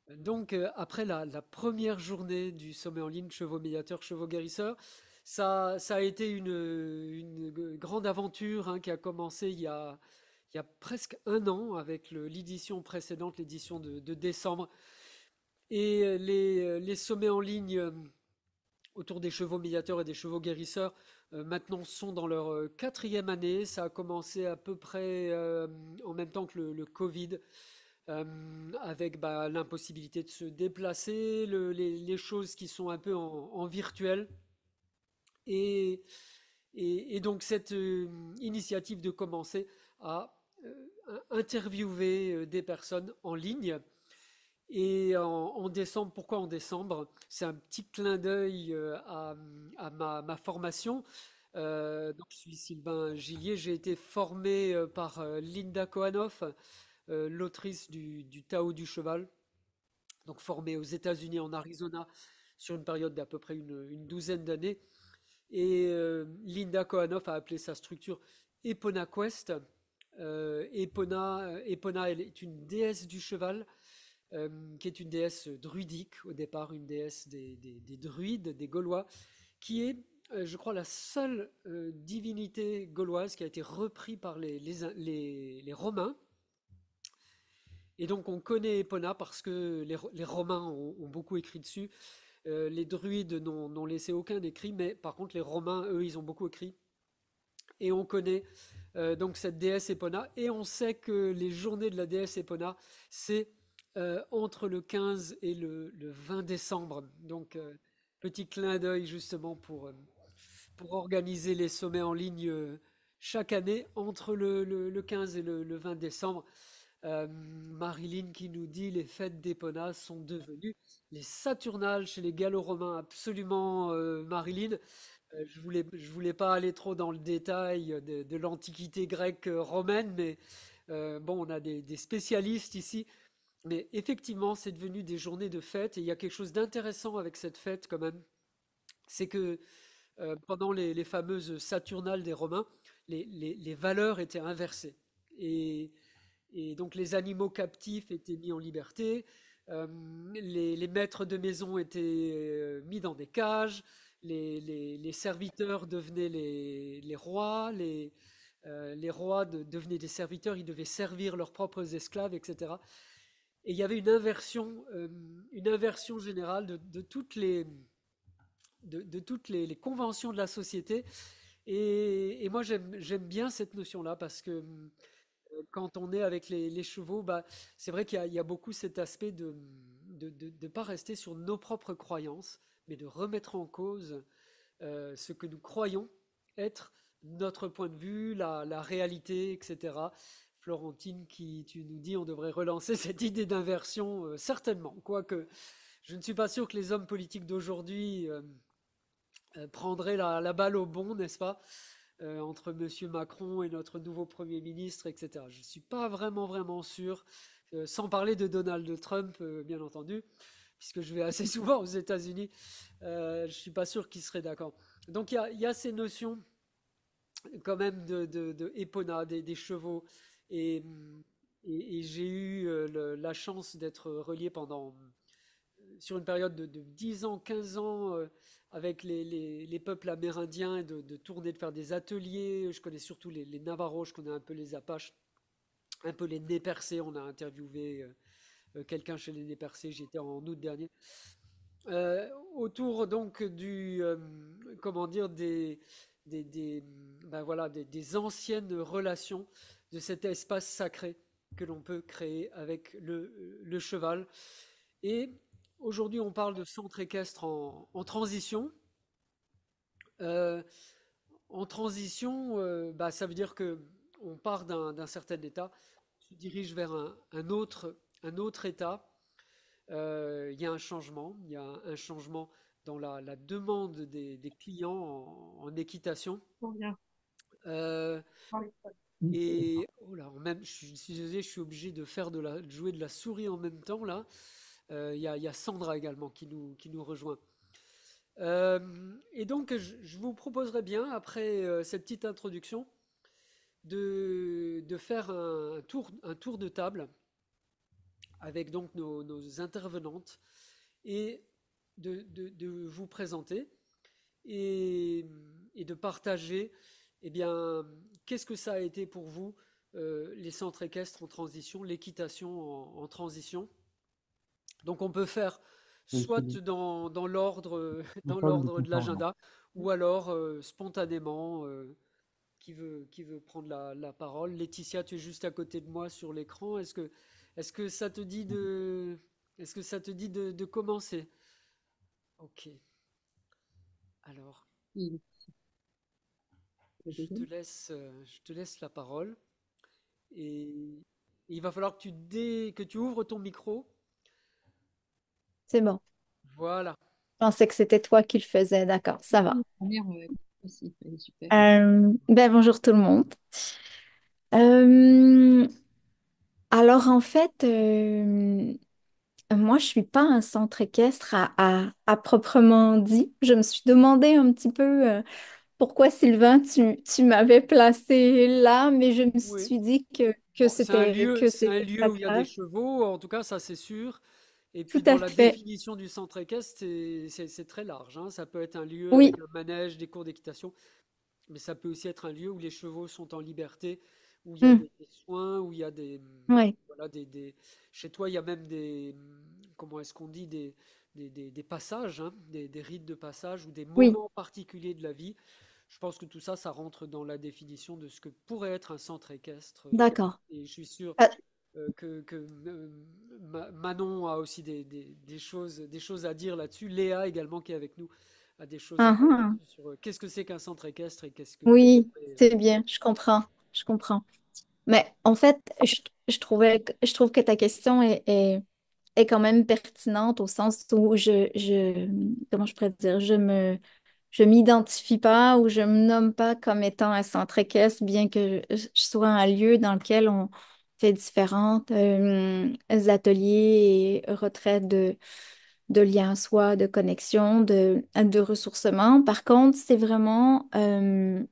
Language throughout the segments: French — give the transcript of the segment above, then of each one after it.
Donc, après la première journée du sommet en ligne Chevaux médiateurs, chevaux guérisseurs, ça a été une grande aventure hein, qui a commencé il y a presque un an avec l'édition précédente, l'édition de décembre. Et les sommets en ligne autour des chevaux médiateurs et des chevaux guérisseurs maintenant sont dans leur quatrième année. Ça a commencé à peu près en même temps que le Covid avec bah, l'impossibilité de se déplacer, les choses qui sont un peu en virtuel. Et, et donc cette initiative de commencer à interviewer des personnes en ligne. Et en décembre, pourquoi en décembre? C'est un petit clin d'œil à ma formation. Donc je suis Sylvain Gillier, j'ai été formé par Linda Kohanoff, l'autrice du Tao du cheval, donc formée aux États-Unis, en Arizona, sur une période d'à peu près une douzaine d'années. Et Linda Kohanoff a appelé sa structure Epona Quest. Epona, elle est une déesse du cheval, qui est une déesse druidique au départ, une déesse des druides, des Gaulois, qui est, je crois, la seule divinité gauloise qui a été reprise par les Romains. Et donc on connaît Epona parce que les Romains ont beaucoup écrit dessus. Les druides n'ont laissé aucun écrit, mais par contre les Romains, eux, ils ont beaucoup écrit. Et on connaît donc cette déesse Epona. Et on sait que les journées de la déesse Epona, c'est entre le 15 et le 20 décembre. Donc petit clin d'œil justement pour organiser les sommets en ligne chaque année entre le 15 et le 20 décembre. Marilyn qui nous dit les fêtes d'Épona sont devenues les Saturnales chez les Gallo-Romains. Absolument, Marilyn. Je voulais pas aller trop dans le détail de l'Antiquité grecque romaine, mais bon, on a des spécialistes ici. Mais effectivement, c'est devenu des journées de fête et il y a quelque chose d'intéressant avec cette fête quand même. C'est que pendant les fameuses Saturnales des Romains, les valeurs étaient inversées. Et, et donc les animaux captifs étaient mis en liberté, euh, les maîtres de maison étaient mis dans des cages, les serviteurs devenaient les rois, les rois devenaient des serviteurs, ils devaient servir leurs propres esclaves, etc. Et il y avait une inversion générale de toutes les conventions de la société. Et moi, j'aime bien cette notion-là parce que quand on est avec les chevaux, bah, c'est vrai qu'il y a beaucoup cet aspect de pas rester sur nos propres croyances, mais de remettre en cause ce que nous croyons être notre point de vue, la réalité, etc. Florentine, qui tu nous dis, on devrait relancer cette idée d'inversion, certainement. Quoique, je ne suis pas sûr que les hommes politiques d'aujourd'hui prendraient la balle au bond, n'est-ce pas? Entre Monsieur Macron et notre nouveau Premier ministre, etc. Je ne suis pas vraiment sûr, sans parler de Donald Trump, bien entendu, puisque je vais assez souvent aux États-Unis, je ne suis pas sûr qu'il serait d'accord. Donc il y a ces notions quand même de Epona, des chevaux, et, et j'ai eu la chance d'être relié sur une période de 10 ans, 15 ans avec les peuples amérindiens et de tourner, de faire des ateliers. Je connais surtout les Navajos, je connais un peu les Apaches, un peu les Nez percés. On a interviewé quelqu'un chez les Nez percés, j'y étais en août dernier. Autour donc comment dire, ben voilà, des anciennes relations de cet espace sacré que l'on peut créer avec le cheval. Et aujourd'hui, on parle de centre équestre en transition. Euh, En transition, bah, ça veut dire que on part d'un certain état, on se dirige vers un autre état. Il y a un changement, il y a un changement dans la demande des clients en équitation. Trop bien. Euh, et oh là, je suis désolé, je suis obligé de jouer de la souris en même temps là. Il y a Sandra également qui nous rejoint. Et donc, je vous proposerais bien, après cette petite introduction, de faire un tour de table avec donc nos intervenantes et de vous présenter et, et de partager, eh bien, qu'est-ce que ça a été pour vous, les centres équestres en transition, l'équitation en transition. Donc on peut faire Oui, c'est soit bien. dans l'ordre On dans parle de l'ordre tout de temps, là. l'agenda, ou alors spontanément, qui veut prendre la parole. Laetitia, tu es juste à côté de moi sur l'écran. Est-ce que ça te dit est-ce que ça te dit de commencer? Ok. Alors, Oui, je te laisse la parole et il va falloir que que tu ouvres ton micro. C'est bon. Voilà. Je pensais que c'était toi qui le faisais. D'accord, ça va. oui, ma mère aussi, elle est super. Ben, bonjour tout le monde. Euh, alors en fait, moi je suis pas un centre équestre à proprement dit. Je me suis demandé un petit peu pourquoi Sylvain tu m'avais placé là, mais je me Oui. suis dit Bon, que c'est un c'était lieu pas où il y a des grave. chevaux, en tout cas, ça c'est sûr. Et Tout puis dans à la fait. définition du centre équestre, c'est très large, hein. Ça peut être un lieu Oui, avec un manège, des cours d'équitation, mais ça peut aussi être un lieu où les chevaux sont en liberté, où il y a hmm, des soins, où il y a ouais, voilà, chez toi, il y a même comment est-ce qu'on dit, des passages, hein, des rites de passage ou des oui, moments particuliers de la vie. Je pense que tout ça, ça rentre dans la définition de ce que pourrait être un centre équestre. d'accord. Et je suis sûr Ah, Manon a aussi des choses à dire là-dessus. Léa également qui est avec nous a des choses à ah, dire ah. là-dessus sur qu'est-ce que c'est qu'un centre équestre et qu'est-ce que Oui, pourrait, c'est bien, je comprends, je comprends. Mais en fait, je trouve que ta question est quand même pertinente au sens où comment je pourrais dire, je m'identifie pas ou je me nomme pas comme étant un centre équestre, bien que je sois un lieu dans lequel on fait différentes ateliers et retraites de liens à soi, de connexion, de ressourcement. Par contre, c'est vraiment euh,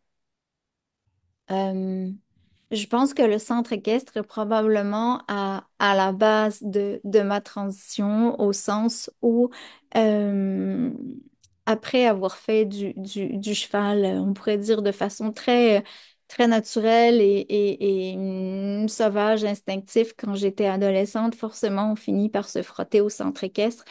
je pense que le centre équestre est probablement à la base de ma transition, au sens où, euh, après avoir fait du cheval, on pourrait dire de façon très naturelle et sauvage, instinctive, quand j'étais adolescente, forcément, on finit par se frotter au centre équestre.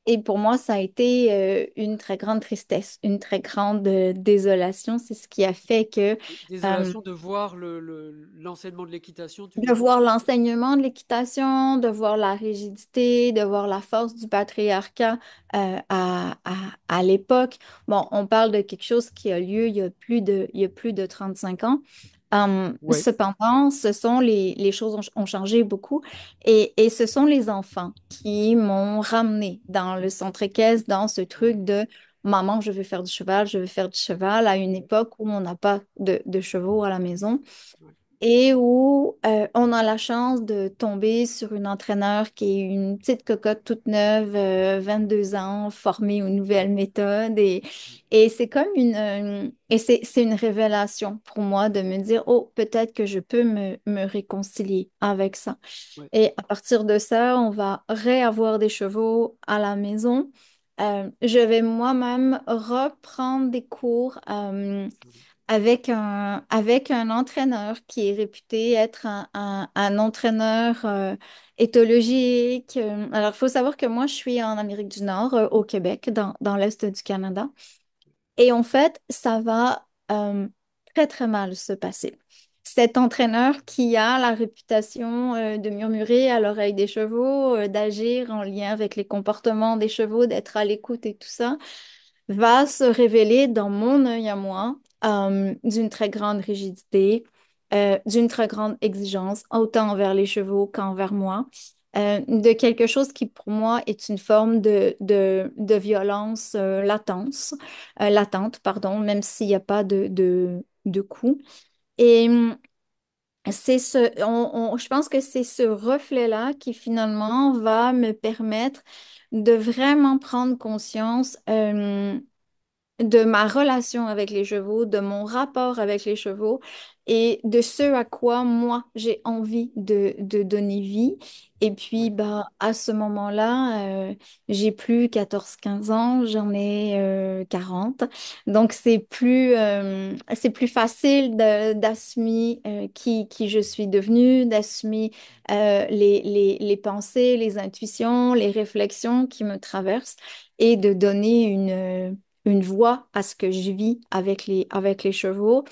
Et pour moi, ça a été une très grande tristesse, une très grande désolation. C'est ce qui a fait que désolation de voir l'enseignement de l'équitation, tu de veux dire? voir l'enseignement de l'équitation, de voir la rigidité, de voir la force du patriarcat à l'époque. Bon, on parle de quelque chose qui a lieu il y a plus de 35 ans. Ouais, Cependant, les choses ont changé beaucoup et ce sont les enfants qui m'ont ramené dans le centre équestre, dans ce ouais, truc de maman, je veux faire du cheval, je veux faire du cheval à une ouais, époque où on n'a pas de chevaux à la maison ouais, et où on a la chance de tomber sur une entraîneur qui est une petite cocotte toute neuve, 22 ans, formée aux nouvelles méthodes. Et c'est comme c'est une révélation pour moi de me dire, oh, peut-être que je peux me réconcilier avec ça. ouais, Et à partir de ça, on va réavoir des chevaux à la maison. Je vais moi-même reprendre des cours. Avec un entraîneur qui est réputé être un entraîneur éthologique. Alors, il faut savoir que moi, je suis en Amérique du Nord, au Québec, dans l'Est du Canada. Et en fait, ça va très mal se passer. Cet entraîneur qui a la réputation de murmurer à l'oreille des chevaux, d'agir en lien avec les comportements des chevaux, d'être à l'écoute et tout ça, va se révéler dans mon œil à moi d'une très grande rigidité, d'une très grande exigence, autant envers les chevaux qu'envers moi, de quelque chose qui pour moi est une forme de violence latente, pardon, même s'il n'y a pas de coup. Et je pense que c'est ce reflet-là qui finalement va me permettre de vraiment prendre conscience. de ma relation avec les chevaux, de mon rapport avec les chevaux et de ce à quoi moi j'ai envie de donner vie. Et puis, Ouais. bah, à ce moment-là, j'ai plus 14 15 ans, j'en ai 40. Donc, c'est plus facile d'assumer qui je suis devenue, d'assumer les pensées, les intuitions, les réflexions qui me traversent et de donner une voix à ce que je vis avec les chevaux.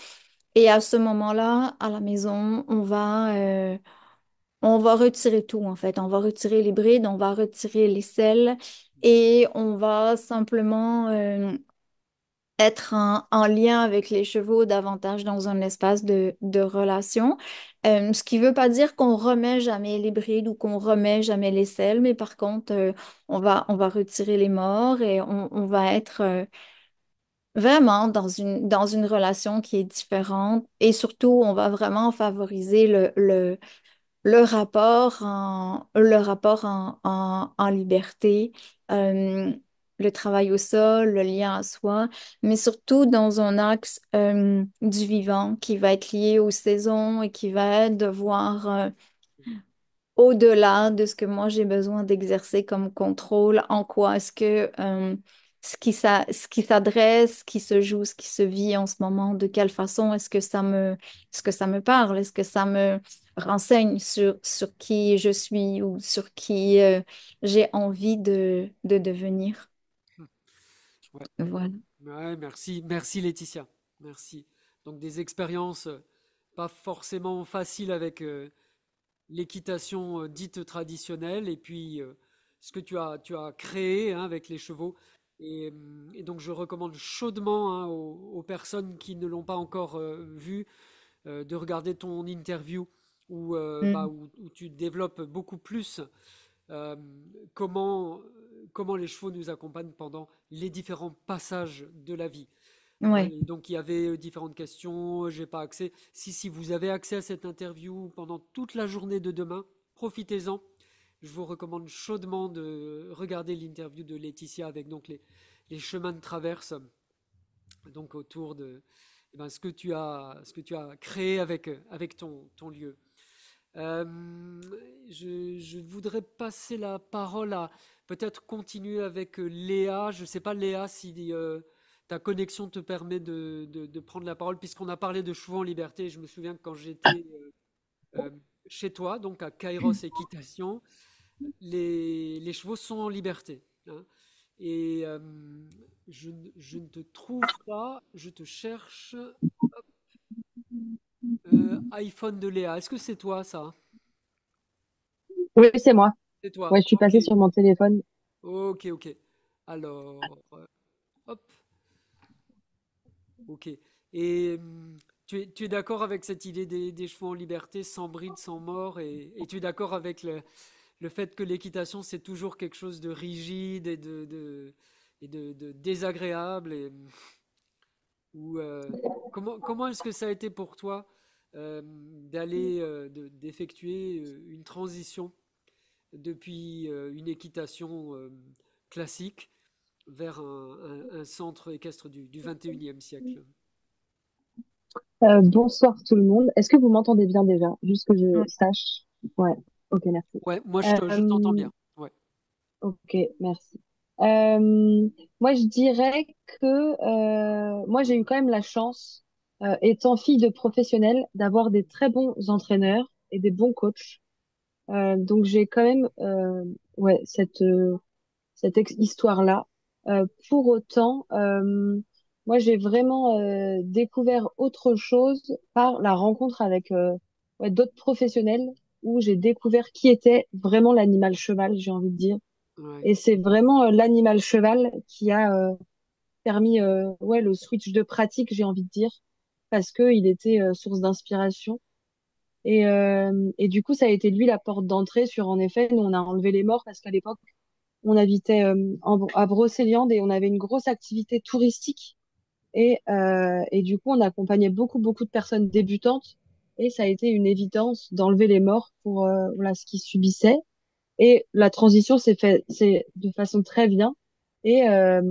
Et à ce moment-là, à la maison, on va retirer tout, en fait. On va retirer les brides, on va retirer les selles et on va simplement être en lien avec les chevaux davantage dans un espace de relation. Ce qui veut pas dire qu'on remet jamais les brides ou qu'on remet jamais les selles, mais par contre, on va retirer les morts et on va être vraiment dans une relation qui est différente. Et surtout, on va vraiment favoriser le rapport en liberté, euh, le travail au sol, le lien à soi, mais surtout dans un axe du vivant qui va être lié aux saisons et qui va être de voir au-delà de ce que moi j'ai besoin d'exercer comme contrôle, en quoi est-ce que ce qui s'adresse, ce qui se joue, ce qui se vit en ce moment, de quelle façon est-ce que ça me parle, est-ce que ça me renseigne sur qui je suis ou sur qui j'ai envie de devenir. Ouais. Voilà. Ouais, merci Laetitia. Merci. Donc des expériences pas forcément faciles avec l'équitation dite traditionnelle et puis ce que tu as créé hein, avec les chevaux. Et donc je recommande chaudement hein, aux personnes qui ne l'ont pas encore vu de regarder ton interview Mm. où tu développes beaucoup plus euh, comment, comment les chevaux nous accompagnent pendant les différents passages de la vie. Hein. Ouais. Et donc il y avait différentes questions, j'ai pas accès. Si vous avez accès à cette interview pendant toute la journée de demain, profitez-en. Je vous recommande chaudement de regarder l'interview de Laetitia avec donc les chemins de traverse, donc autour de eh ben, ce que tu as créé avec ton lieu. Euh, je voudrais passer la parole à peut-être continuer avec Léa. Je ne sais pas, Léa, si ta connexion te permet de prendre la parole, puisqu'on a parlé de chevaux en liberté. Je me souviens que quand j'étais euh, chez toi, donc à Kairos Équitation, les chevaux sont en liberté. Hein. Et je ne te trouve pas, je te cherche. iPhone de Léa. Est-ce que c'est toi, ça? Oui, c'est moi. C'est toi. Ouais, je suis Ok. passée sur mon téléphone. Ok, ok. Alors, hop, ok. Et tu es d'accord avec cette idée des chevaux en liberté, sans bride, sans mort, et tu es d'accord avec le fait que l'équitation, c'est toujours quelque chose de rigide et de désagréable, ou, comment est-ce que ça a été pour toi d'effectuer une transition depuis une équitation classique vers un centre équestre du 21e siècle. Bonsoir tout le monde. Est-ce que vous m'entendez bien déjà? Juste que je Ouais. sache. Ouais, ok, merci. Ouais, moi je t'entends Euh, bien. Ouais. ok, merci. Moi, je dirais que moi, j'ai eu quand même la chance, étant fille de professionnels, d'avoir des très bons entraîneurs et des bons coachs. Donc, j'ai quand même ouais, cette histoire-là. Pour autant, moi, j'ai vraiment découvert autre chose par la rencontre avec ouais, d'autres professionnels où j'ai découvert qui était vraiment l'animal cheval, j'ai envie de dire. Ouais. Et c'est vraiment l'animal cheval qui a permis ouais, le switch de pratique, j'ai envie de dire, parce que il était source d'inspiration. Et du coup, ça a été lui la porte d'entrée sur, en effet, nous, on a enlevé les morts parce qu'à l'époque, on habitait à Brocéliande et on avait une grosse activité touristique. Et du coup, on accompagnait beaucoup de personnes débutantes. Et ça a été une évidence d'enlever les morts pour voilà, ce qu'ils subissaient. Et la transition s'est fait c'est de façon très bien. Et, euh,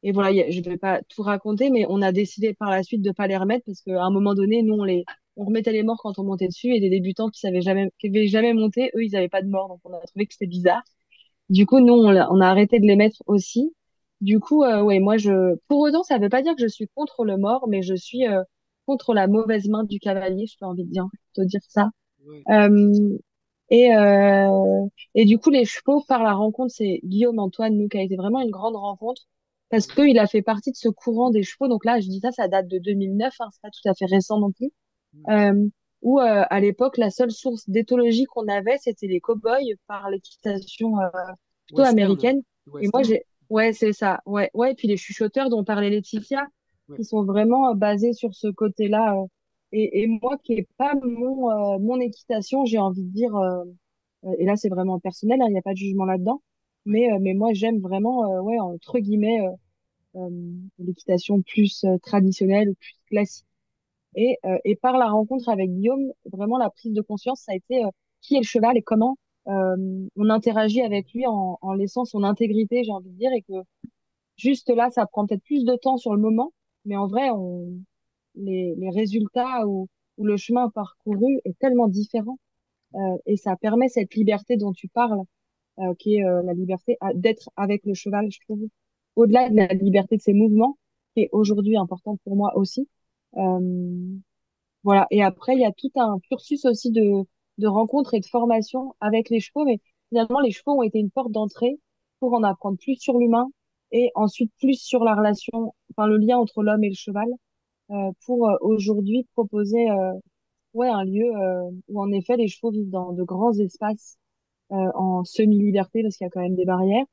et voilà, je vais pas tout raconter, mais on a décidé par la suite de pas les remettre parce qu'à un moment donné, nous, on remettait les morts quand on montait dessus et des débutants qui avaient jamais monté, eux, ils avaient pas de morts. Donc, on a trouvé que c'était bizarre. Du coup, nous, on a arrêté de les mettre aussi. Du coup, ouais, pour autant, ça veut pas dire que je suis contre le mort, mais je suis contre la mauvaise main du cavalier, je peux envie de dire, plutôt dire ça. Ouais. Euh, et, euh, et du coup, les chevaux, par la rencontre, c'est Guillaume Antoine, nous, qui a été vraiment une grande rencontre, parce Ouais. qu'il a fait partie de ce courant des chevaux. Donc là, je dis ça, ça date de 2009, hein, c'est pas tout à fait récent non plus. Mm. Euh, où à l'époque, la seule source d'éthologie qu'on avait, c'était les cow-boys par l'équitation plutôt Western. américaine. Et moi, Western. ouais, c'est ça, ouais, ouais. Et puis les chuchoteurs dont parlait Laetitia, Ouais. qui sont vraiment basés sur ce côté-là. Et moi, qui est pas mon équitation, j'ai envie de dire, et là, c'est vraiment personnel, hein, il n'y a pas de jugement là-dedans. Ouais. Mais moi, j'aime vraiment, ouais, entre guillemets, euh, l'équitation plus traditionnelle ou plus classique. Et par la rencontre avec Guillaume, vraiment la prise de conscience, ça a été qui est le cheval et comment euh, on interagit avec lui en laissant son intégrité, j'ai envie de dire, et que juste là, ça prend peut-être plus de temps sur le moment, mais en vrai, les résultats ou le chemin parcouru est tellement différent et ça permet cette liberté dont tu parles, qui est la liberté d'être avec le cheval, je trouve, au-delà de la liberté de ses mouvements, qui est aujourd'hui importante pour moi aussi. Euh, voilà. Et après, il y a tout un cursus aussi de rencontres et de formation avec les chevaux. Mais finalement, les chevaux ont été une porte d'entrée pour en apprendre plus sur l'humain et ensuite plus sur la relation, enfin, le lien entre l'homme et le cheval, pour aujourd'hui proposer, ouais, un lieu où en effet les chevaux vivent dans de grands espaces en semi-liberté parce qu'il y a quand même des barrières,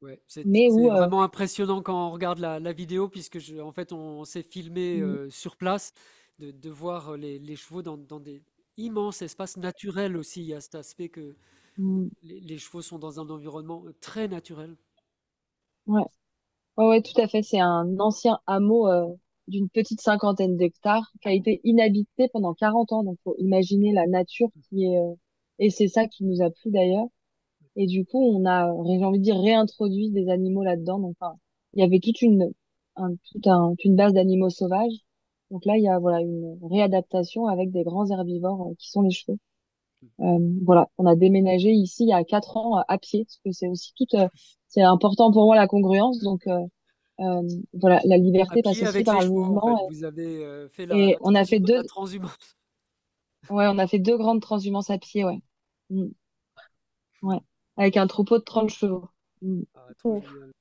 Ouais, c'est mais c'est où, vraiment impressionnant quand on regarde la vidéo, puisque en fait, on s'est filmé mm, sur place, de voir les chevaux dans des immenses espaces naturels aussi. Il y a cet aspect que mm, les chevaux sont dans un environnement très naturel. ouais. Ouais, ouais, tout à fait. C'est un ancien hameau d'une petite cinquantaine d'hectares qui a été inhabité pendant 40 ans. Donc, faut imaginer la nature qui est... Et c'est ça qui nous a plu d'ailleurs. Et du coup, on a, j'ai envie de dire, réintroduit des animaux là-dedans. Donc, enfin, il y avait toute une base d'animaux sauvages. Donc là, il y a voilà une réadaptation avec des grands herbivores qui sont les chevaux. Voilà, on a déménagé ici il y a 4 ans à pied, parce que c'est aussi c'est important pour moi la congruence. Donc euh, voilà, la À liberté passe pied aussi avec les par le chevaux, en fait. mouvement. Vous avez fait Et on a fait la deux, transhumance. ouais, on a fait deux grandes transhumances à pied, ouais. Mm, ouais, avec un troupeau de 30 chevaux. Mm, Ah, trop Ouf. génial.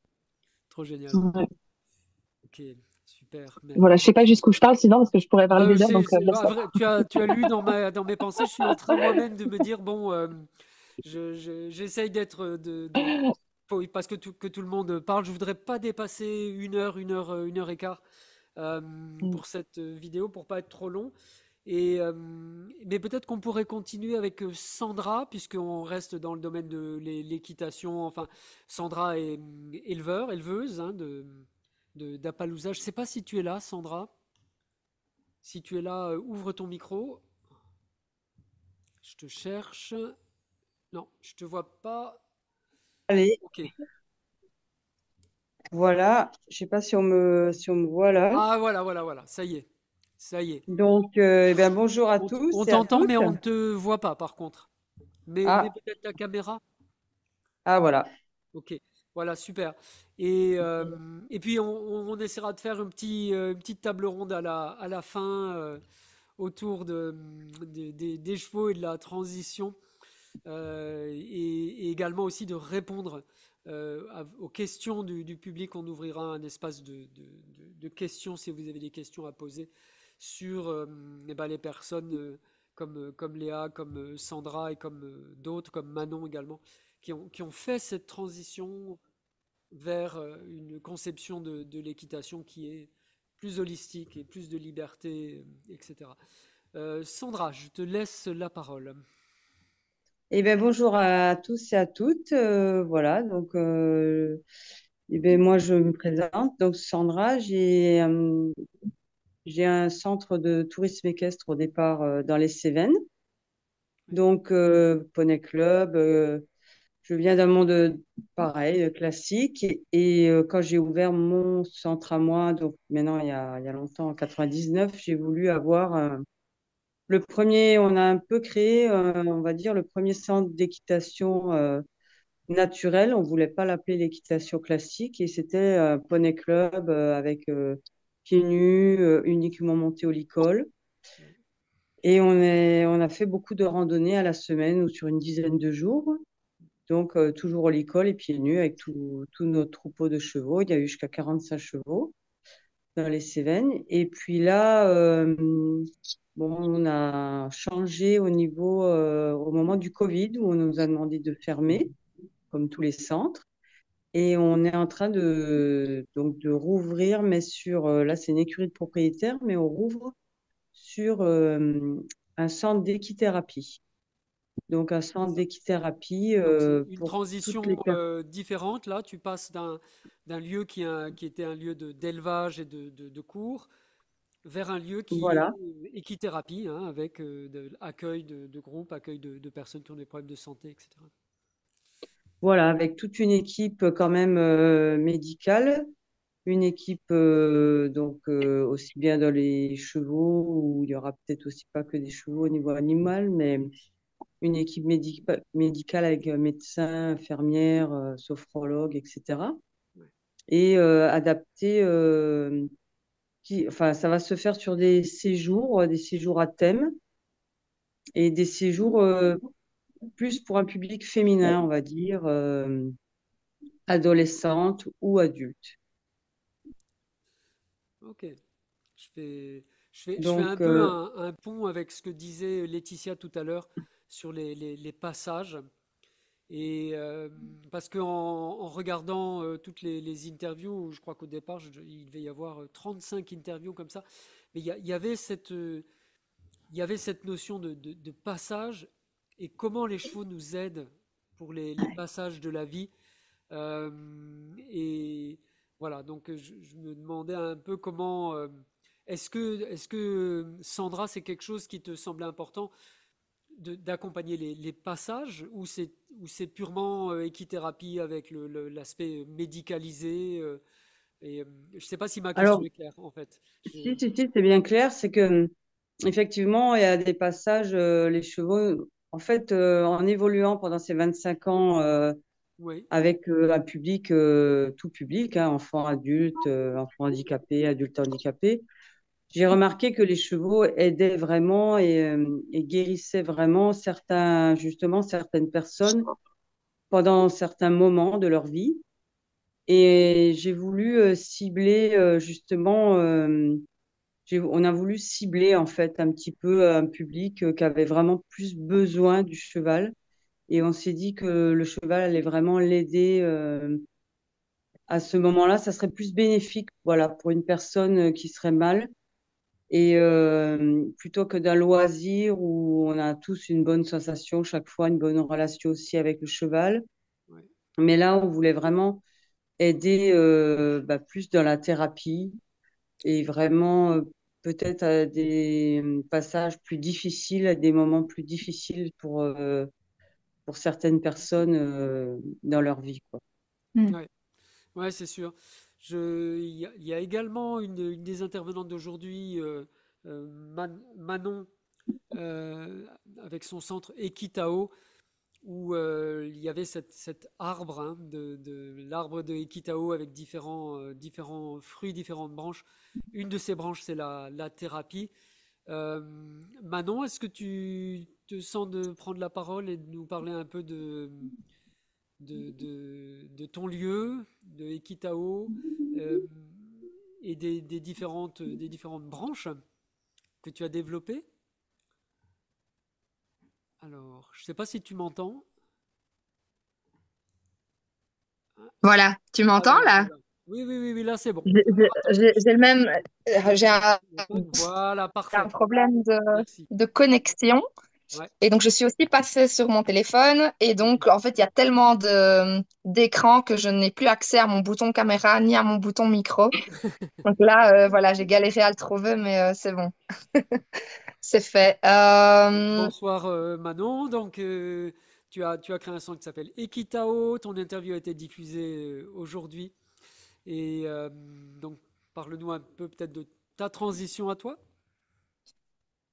Trop génial. ouais. Ok, super. Voilà, je sais pas jusqu'où je parle sinon parce que je pourrais parler Ah, des heures, donc laisse moi. tu as lu dans mes pensées. Je suis en train moi-même de me dire, bon, j'essaye d'être parce que tout le monde parle. Je voudrais pas dépasser une heure et quart Mm, pour cette vidéo, pour pas être trop long. Mais peut-être qu'on pourrait continuer avec Sandra, puisqu'on reste dans le domaine de l'équitation. Enfin, Sandra est éleveuse hein, d'Appaloosa. Je ne sais pas si tu es là, Sandra. Si tu es là, ouvre ton micro. Je te cherche. Non, je te vois pas. Allez, Ok. voilà. Je sais pas si on me voit là. Ah, voilà. Ça y est. Ça y est. Donc, eh bien, bonjour à On tous et à t'entend, mais toutes. on ne te voit pas, par contre. Mais Ah, peut-être ta caméra. voilà. Ok, voilà, super. Et puis on essaiera de faire une petite table ronde à la fin autour des chevaux et de la transition et également aussi de répondre aux questions du public. On ouvrira un espace de questions si vous avez des questions à poser sur eh ben, les personnes comme Léa, comme Sandra et comme d'autres, comme Manon également, qui ont fait cette transition vers une conception de l'équitation qui est plus holistique et plus de liberté, etc. Sandra, je te laisse la parole. Eh bien, bonjour à tous et à toutes. Voilà, donc, eh bien, moi, je me présente. Donc, Sandra, j'ai un centre de tourisme équestre au départ dans les Cévennes. Donc, Poney Club, je viens d'un monde pareil, classique. Quand j'ai ouvert mon centre à moi, donc maintenant il y a longtemps, en 99, j'ai voulu avoir le premier, on a un peu créé, on va dire, le premier centre d'équitation naturelle. On voulait pas l'appeler l'équitation classique et c'était un poney club avec pieds nus, uniquement monté au licol. Et on a fait beaucoup de randonnées à la semaine ou sur une dizaine de jours. Donc, toujours au licol et pieds nus avec tout notre troupeau de chevaux. Il y a eu jusqu'à 45 chevaux dans les Cévennes. Et puis là, bon, on a changé au moment du Covid où on nous a demandé de fermer, comme tous les centres. Et on est en train donc de rouvrir, mais là, c'est une écurie de propriétaires, mais on rouvre sur un centre d'équithérapie. Donc, un centre d'équithérapie Donc c'est une pour toutes les transition personnes. différente. Là, tu passes d'un lieu qui était un lieu d'élevage et de cours vers un lieu qui est Voilà. équithérapie, hein, avec accueil de groupes, accueil de personnes qui ont des problèmes de santé, etc. Voilà, avec toute une équipe quand même médicale, une équipe aussi bien dans les chevaux, où il y aura peut-être aussi pas que des chevaux au niveau animal, mais une équipe médicale avec médecins, infirmières, sophrologues, etc. Ouais. Et adapté, enfin, ça va se faire sur des séjours à thème et des séjours plus pour un public féminin, on va dire, adolescente ou adulte. Ok. Je fais un Donc, peu un pont avec ce que disait Laetitia tout à l'heure sur les passages. Et parce qu'en en regardant toutes les interviews, je crois qu'au départ, il devait y avoir 35 interviews comme ça, mais il y avait cette notion de passage et comment les chevaux nous aident pour les passages de la vie. Euh, et voilà, donc je me demandais un peu comment. Est-ce que Sandra, c'est quelque chose qui te semblait important d'accompagner les passages ou c'est purement équithérapie avec l'aspect médicalisé et je ne sais pas si ma question alors, est claire en fait. si, c'est bien clair, c'est que effectivement, il y a des passages, les chevaux, en fait, en évoluant pendant ces 25 ans Oui, avec un public, tout public, hein, enfants, adultes, enfants handicapés, adultes handicapés, j'ai remarqué que les chevaux aidaient vraiment et guérissaient vraiment justement, certaines personnes pendant certains moments de leur vie. Et j'ai voulu cibler justement, on a voulu cibler en fait un petit peu un public qui avait vraiment plus besoin du cheval. Et on s'est dit que le cheval allait vraiment l'aider à ce moment-là. Ça serait plus bénéfique, voilà, pour une personne qui serait mal. Et plutôt que d'un loisir où on a tous une bonne sensation chaque fois, une bonne relation aussi avec le cheval. oui. Mais là, on voulait vraiment aider plus dans la thérapie et vraiment peut-être à des passages plus difficiles, à des moments plus difficiles pour certaines personnes dans leur vie, quoi. Mm. Ouais, ouais, c'est sûr. Il y a également une des intervenantes d'aujourd'hui, Manon, euh, avec son centre Equitao, où il y avait cet arbre, hein, l'arbre de Equitao avec différents fruits, différentes branches. Une de ces branches, c'est la thérapie. Euh, Manon, est-ce que tu te sens de prendre la parole et de nous parler un peu de ton lieu, de Equitao, euh, et des différentes branches que tu as développées? Alors, je ne sais pas si tu m'entends. Voilà, tu Ah m'entends oui, là? voilà. Oui, oui, oui, oui, là c'est bon. J'ai On t'entend. j'ai le même, j'ai Téléphone. Voilà, un parfait. problème Merci. de connexion Ouais. et donc je suis aussi passée sur mon téléphone et donc en fait il y a tellement d'écrans que je n'ai plus accès à mon bouton caméra ni à mon bouton micro. Donc là, voilà, j'ai galéré à le trouver, mais c'est bon, c'est fait. Bonsoir Manon. Donc Tu as créé un centre qui s'appelle Equitao. Ton interview a été diffusée aujourd'hui. Et donc, parle-nous un peu peut-être de ta transition à toi.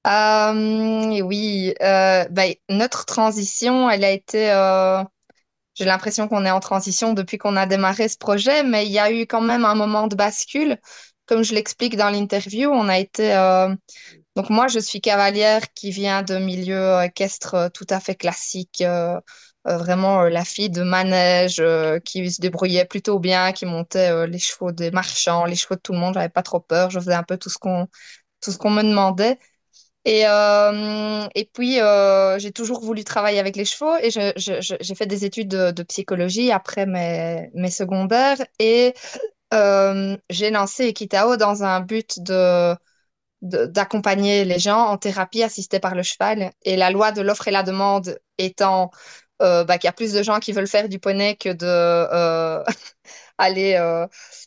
Oui, notre transition, elle a été, j'ai l'impression qu'on est en transition depuis qu'on a démarré ce projet, mais il y a eu quand même un moment de bascule. Comme je l'explique dans l'interview, on a été, donc moi, je suis cavalière qui vient de milieu équestre tout à fait classique, vraiment la fille de manège qui se débrouillait plutôt bien, qui montait les chevaux des marchands, les chevaux de tout le monde. J'avais pas trop peur, je faisais un peu tout ce qu'on me demandait. Et puis, j'ai toujours voulu travailler avec les chevaux et j'ai fait des études de psychologie après mes secondaires et j'ai lancé Equitao dans un but d'accompagner les gens en thérapie assistée par le cheval. Et la loi de l'offre et la demande étant qu'il y a plus de gens qui veulent faire du poney que de aller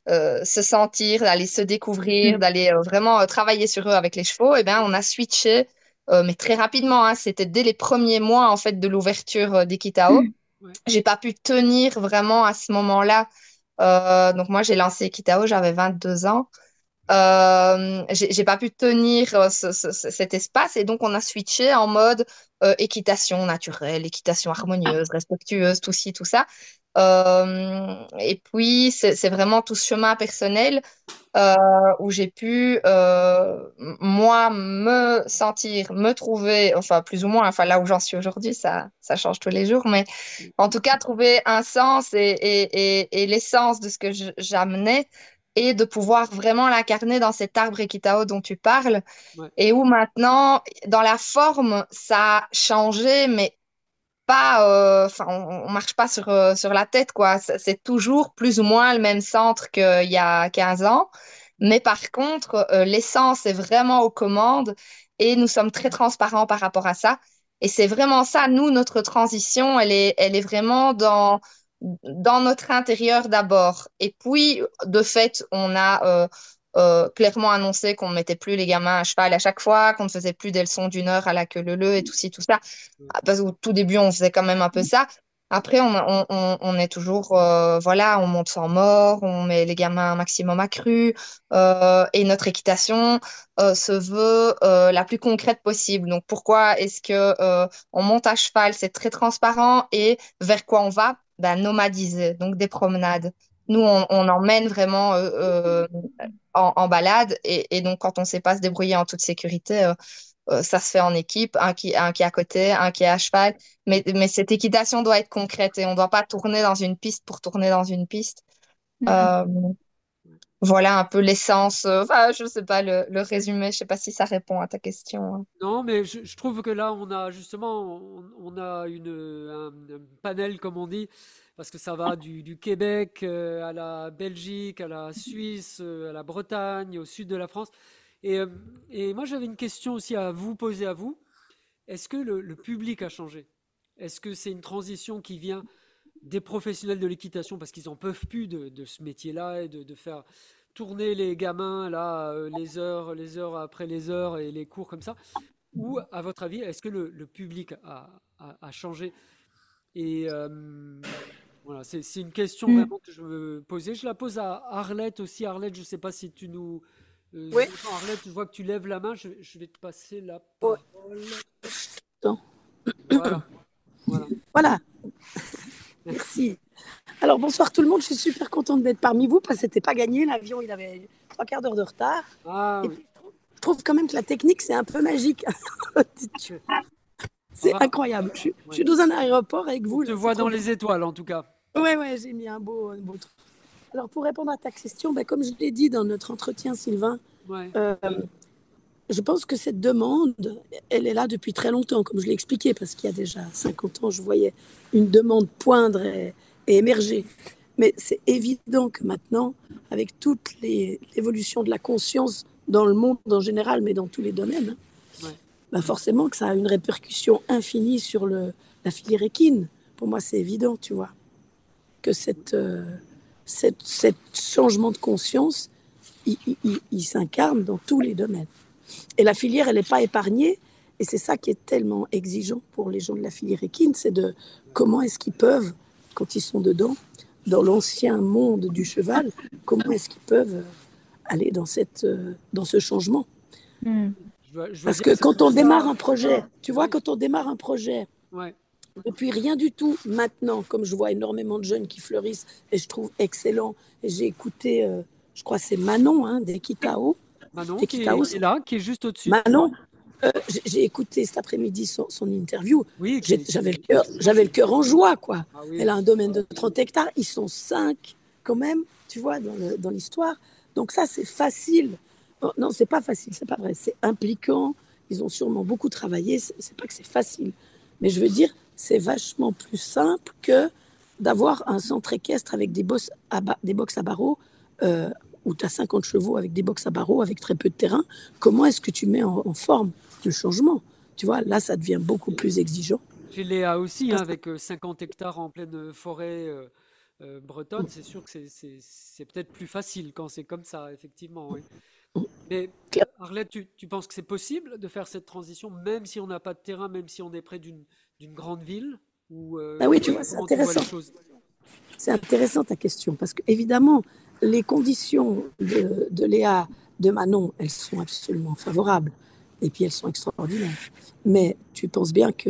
se sentir, d'aller se découvrir, d'aller vraiment travailler sur eux avec les chevaux, et ben on a switché, mais très rapidement, hein, c'était dès les premiers mois en fait de l'ouverture d'Equitao. Ouais. J'ai pas pu tenir vraiment à ce moment-là. Donc moi j'ai lancé Equitao, j'avais 22 ans. J'ai pas pu tenir cet espace et donc on a switché en mode équitation naturelle, équitation harmonieuse, respectueuse, tout ci, tout ça. Et puis c'est vraiment tout ce chemin personnel euh, où j'ai pu moi me sentir, me trouver, enfin plus ou moins, enfin là où j'en suis aujourd'hui, ça change tous les jours, mais en tout cas trouver un sens et l'essence de ce que j'amenais et de pouvoir vraiment l'incarner dans cet arbre Ekitao dont tu parles, Ouais. et où maintenant, dans la forme, ça a changé, mais pas, enfin, on marche pas sur la tête, quoi. C'est toujours plus ou moins le même centre qu'il y a 15 ans, mais par contre, l'essence est vraiment aux commandes et nous sommes très transparents par rapport à ça. Et c'est vraiment ça, nous, notre transition, elle est vraiment dans notre intérieur d'abord. Et puis, de fait, on a clairement annoncé qu'on ne mettait plus les gamins à cheval à chaque fois, qu'on ne faisait plus des leçons d'1 heure à la queue leu et tout ci, tout ça. Parce qu'au tout début, on faisait quand même un peu ça. Après, on est toujours, voilà, on monte sans mort, on met les gamins un maximum accru, et notre équitation se veut la plus concrète possible. Donc, pourquoi est-ce que on monte à cheval? C'est très transparent. Et vers quoi on va? Ben, nomadiser, donc des promenades. Nous, on emmène vraiment en balade. Et donc, quand on ne sait pas se débrouiller en toute sécurité, ça se fait en équipe, un qui est à côté, un qui est à cheval. Mais cette équitation doit être concrète et on ne doit pas tourner dans une piste pour tourner dans une piste. Euh, voilà un peu l'essence, enfin, je ne sais pas le résumé, je ne sais pas si ça répond à ta question, hein. Non, mais je trouve que là, on a justement, on a un panel, comme on dit, parce que ça va du Québec à la Belgique, à la Suisse, à la Bretagne, au sud de la France. Et, euh, et moi, j'avais une question aussi à vous poser à vous. Est-ce que le public a changé? Est-ce que c'est une transition qui vient des professionnels de l'équitation parce qu'ils n'en peuvent plus de ce métier-là et de faire tourner les gamins là, les heures après les heures et les cours comme ça? Ou, à votre avis, est-ce que le public a changé? Et voilà, c'est une question Mm. vraiment que je me posais. Je la pose à Arlette aussi. Arlette, je ne sais pas si tu nous Oui. entends. Arlette, je vois que tu lèves la main. Je vais te passer la Ouais. parole. Attends. Voilà, voilà. Voilà, merci. Alors bonsoir tout le monde, je suis super contente d'être parmi vous parce que c'était pas gagné, l'avion il avait 3 quarts d'heure de retard. Ah Et oui. puis je trouve quand même que la technique c'est un peu magique. C'est On va- incroyable. Je ouais. suis dans un aéroport avec vous On là, te c'est voit trop dans bien. les étoiles, en tout cas. Ouais, j'ai mis un beau truc. Alors pour répondre à ta question, ben, comme je l'ai dit dans notre entretien, Sylvain, Ouais, euh, je pense que cette demande, elle est là depuis très longtemps, comme je l'ai expliqué, parce qu'il y a déjà 50 ans, je voyais une demande poindre et émerger. Mais c'est évident que maintenant, avec toute l'évolution de la conscience dans le monde en général, mais dans tous les domaines, ouais, ben forcément que ça a une répercussion infinie sur la filière équine. Pour moi, c'est évident, tu vois, que cette changement de conscience, il s'incarne dans tous les domaines. Et la filière, elle n'est pas épargnée. Et c'est ça qui est tellement exigeant pour les gens de la filière équine, c'est de comment est-ce qu'ils peuvent, quand ils sont dedans, dans l'ancien monde du cheval, comment est-ce qu'ils peuvent aller dans ce changement. Hmm. Je vois Parce bien que que c'est quand pour on démarre ça. un projet, tu vois, Oui, quand on démarre un projet, ouais. depuis rien du tout, maintenant, comme je vois énormément de jeunes qui fleurissent et je trouve excellent, et j'ai écouté, je crois que c'est Manon, hein, d'Equitao. Manon Equitao, qui est là, qui est juste au-dessus de toi. Manon, j'ai écouté cet après-midi son interview. Oui, J'avais le cœur en joie, quoi. Ah Elle oui. a un domaine de 30 hectares. Ils sont 5 quand même, tu vois, dans l'histoire. Donc ça, c'est facile. Oh, non, c'est pas facile, c'est pas vrai. C'est impliquant. Ils ont sûrement beaucoup travaillé. C'est pas que c'est facile. Mais je veux dire, c'est vachement plus simple que d'avoir un centre équestre avec des box à barreaux euh, où tu as 50 chevaux avec des box à barreaux, avec très peu de terrain. Comment est-ce que tu mets en forme le changement? Tu vois, là, ça devient beaucoup plus exigeant. Chez Léa aussi, hein, Parce avec 50 hectares en pleine forêt bretonne, c'est sûr que c'est peut-être plus facile quand c'est comme ça, effectivement. Oui. Mais Arlette, tu penses que c'est possible de faire cette transition, même si on n'a pas de terrain, même si on est près d'une grande ville? Ou Ah oui, tu vois, c'est comment tu vois intéressant. les choses? C'est intéressant ta question, parce que évidemment, les conditions de Léa, de Manon, elles sont absolument favorables. Et puis elles sont extraordinaires. Mais tu penses bien que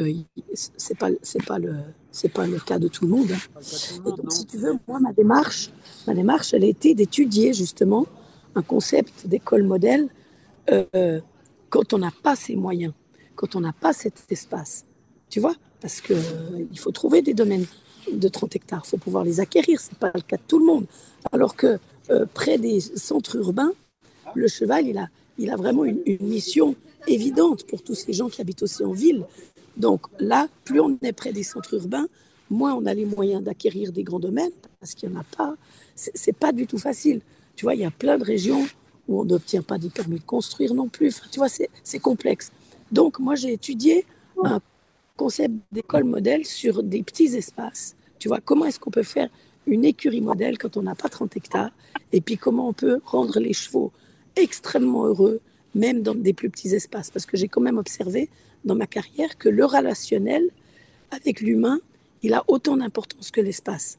c'est pas le cas de tout le monde, hein. Pas le cas de tout le Et monde, donc, si non? tu veux, moi, ma démarche, elle a été d'étudier justement un concept d'école modèle euh, quand on n'a pas ces moyens, quand on n'a pas cet espace. Tu vois? Parce qu'il il faut trouver des domaines de 30 hectares, il faut pouvoir les acquérir, ce n'est pas le cas de tout le monde. Alors que près des centres urbains, le cheval, il a vraiment une mission évidente pour tous ces gens qui habitent aussi en ville. Donc là, plus on est près des centres urbains, moins on a les moyens d'acquérir des grands domaines, parce qu'il n'y en a pas. C'est pas du tout facile. Tu vois, il y a plein de régions où on n'obtient pas des permis de construire non plus. Enfin, tu vois, c'est complexe. Donc moi, j'ai étudié un concept d'école modèle sur des petits espaces. Tu vois, comment est-ce qu'on peut faire une écurie modèle quand on n'a pas 30 hectares? Et puis comment on peut rendre les chevaux extrêmement heureux, même dans des plus petits espaces? Parce que j'ai quand même observé dans ma carrière que le relationnel avec l'humain, il a autant d'importance que l'espace.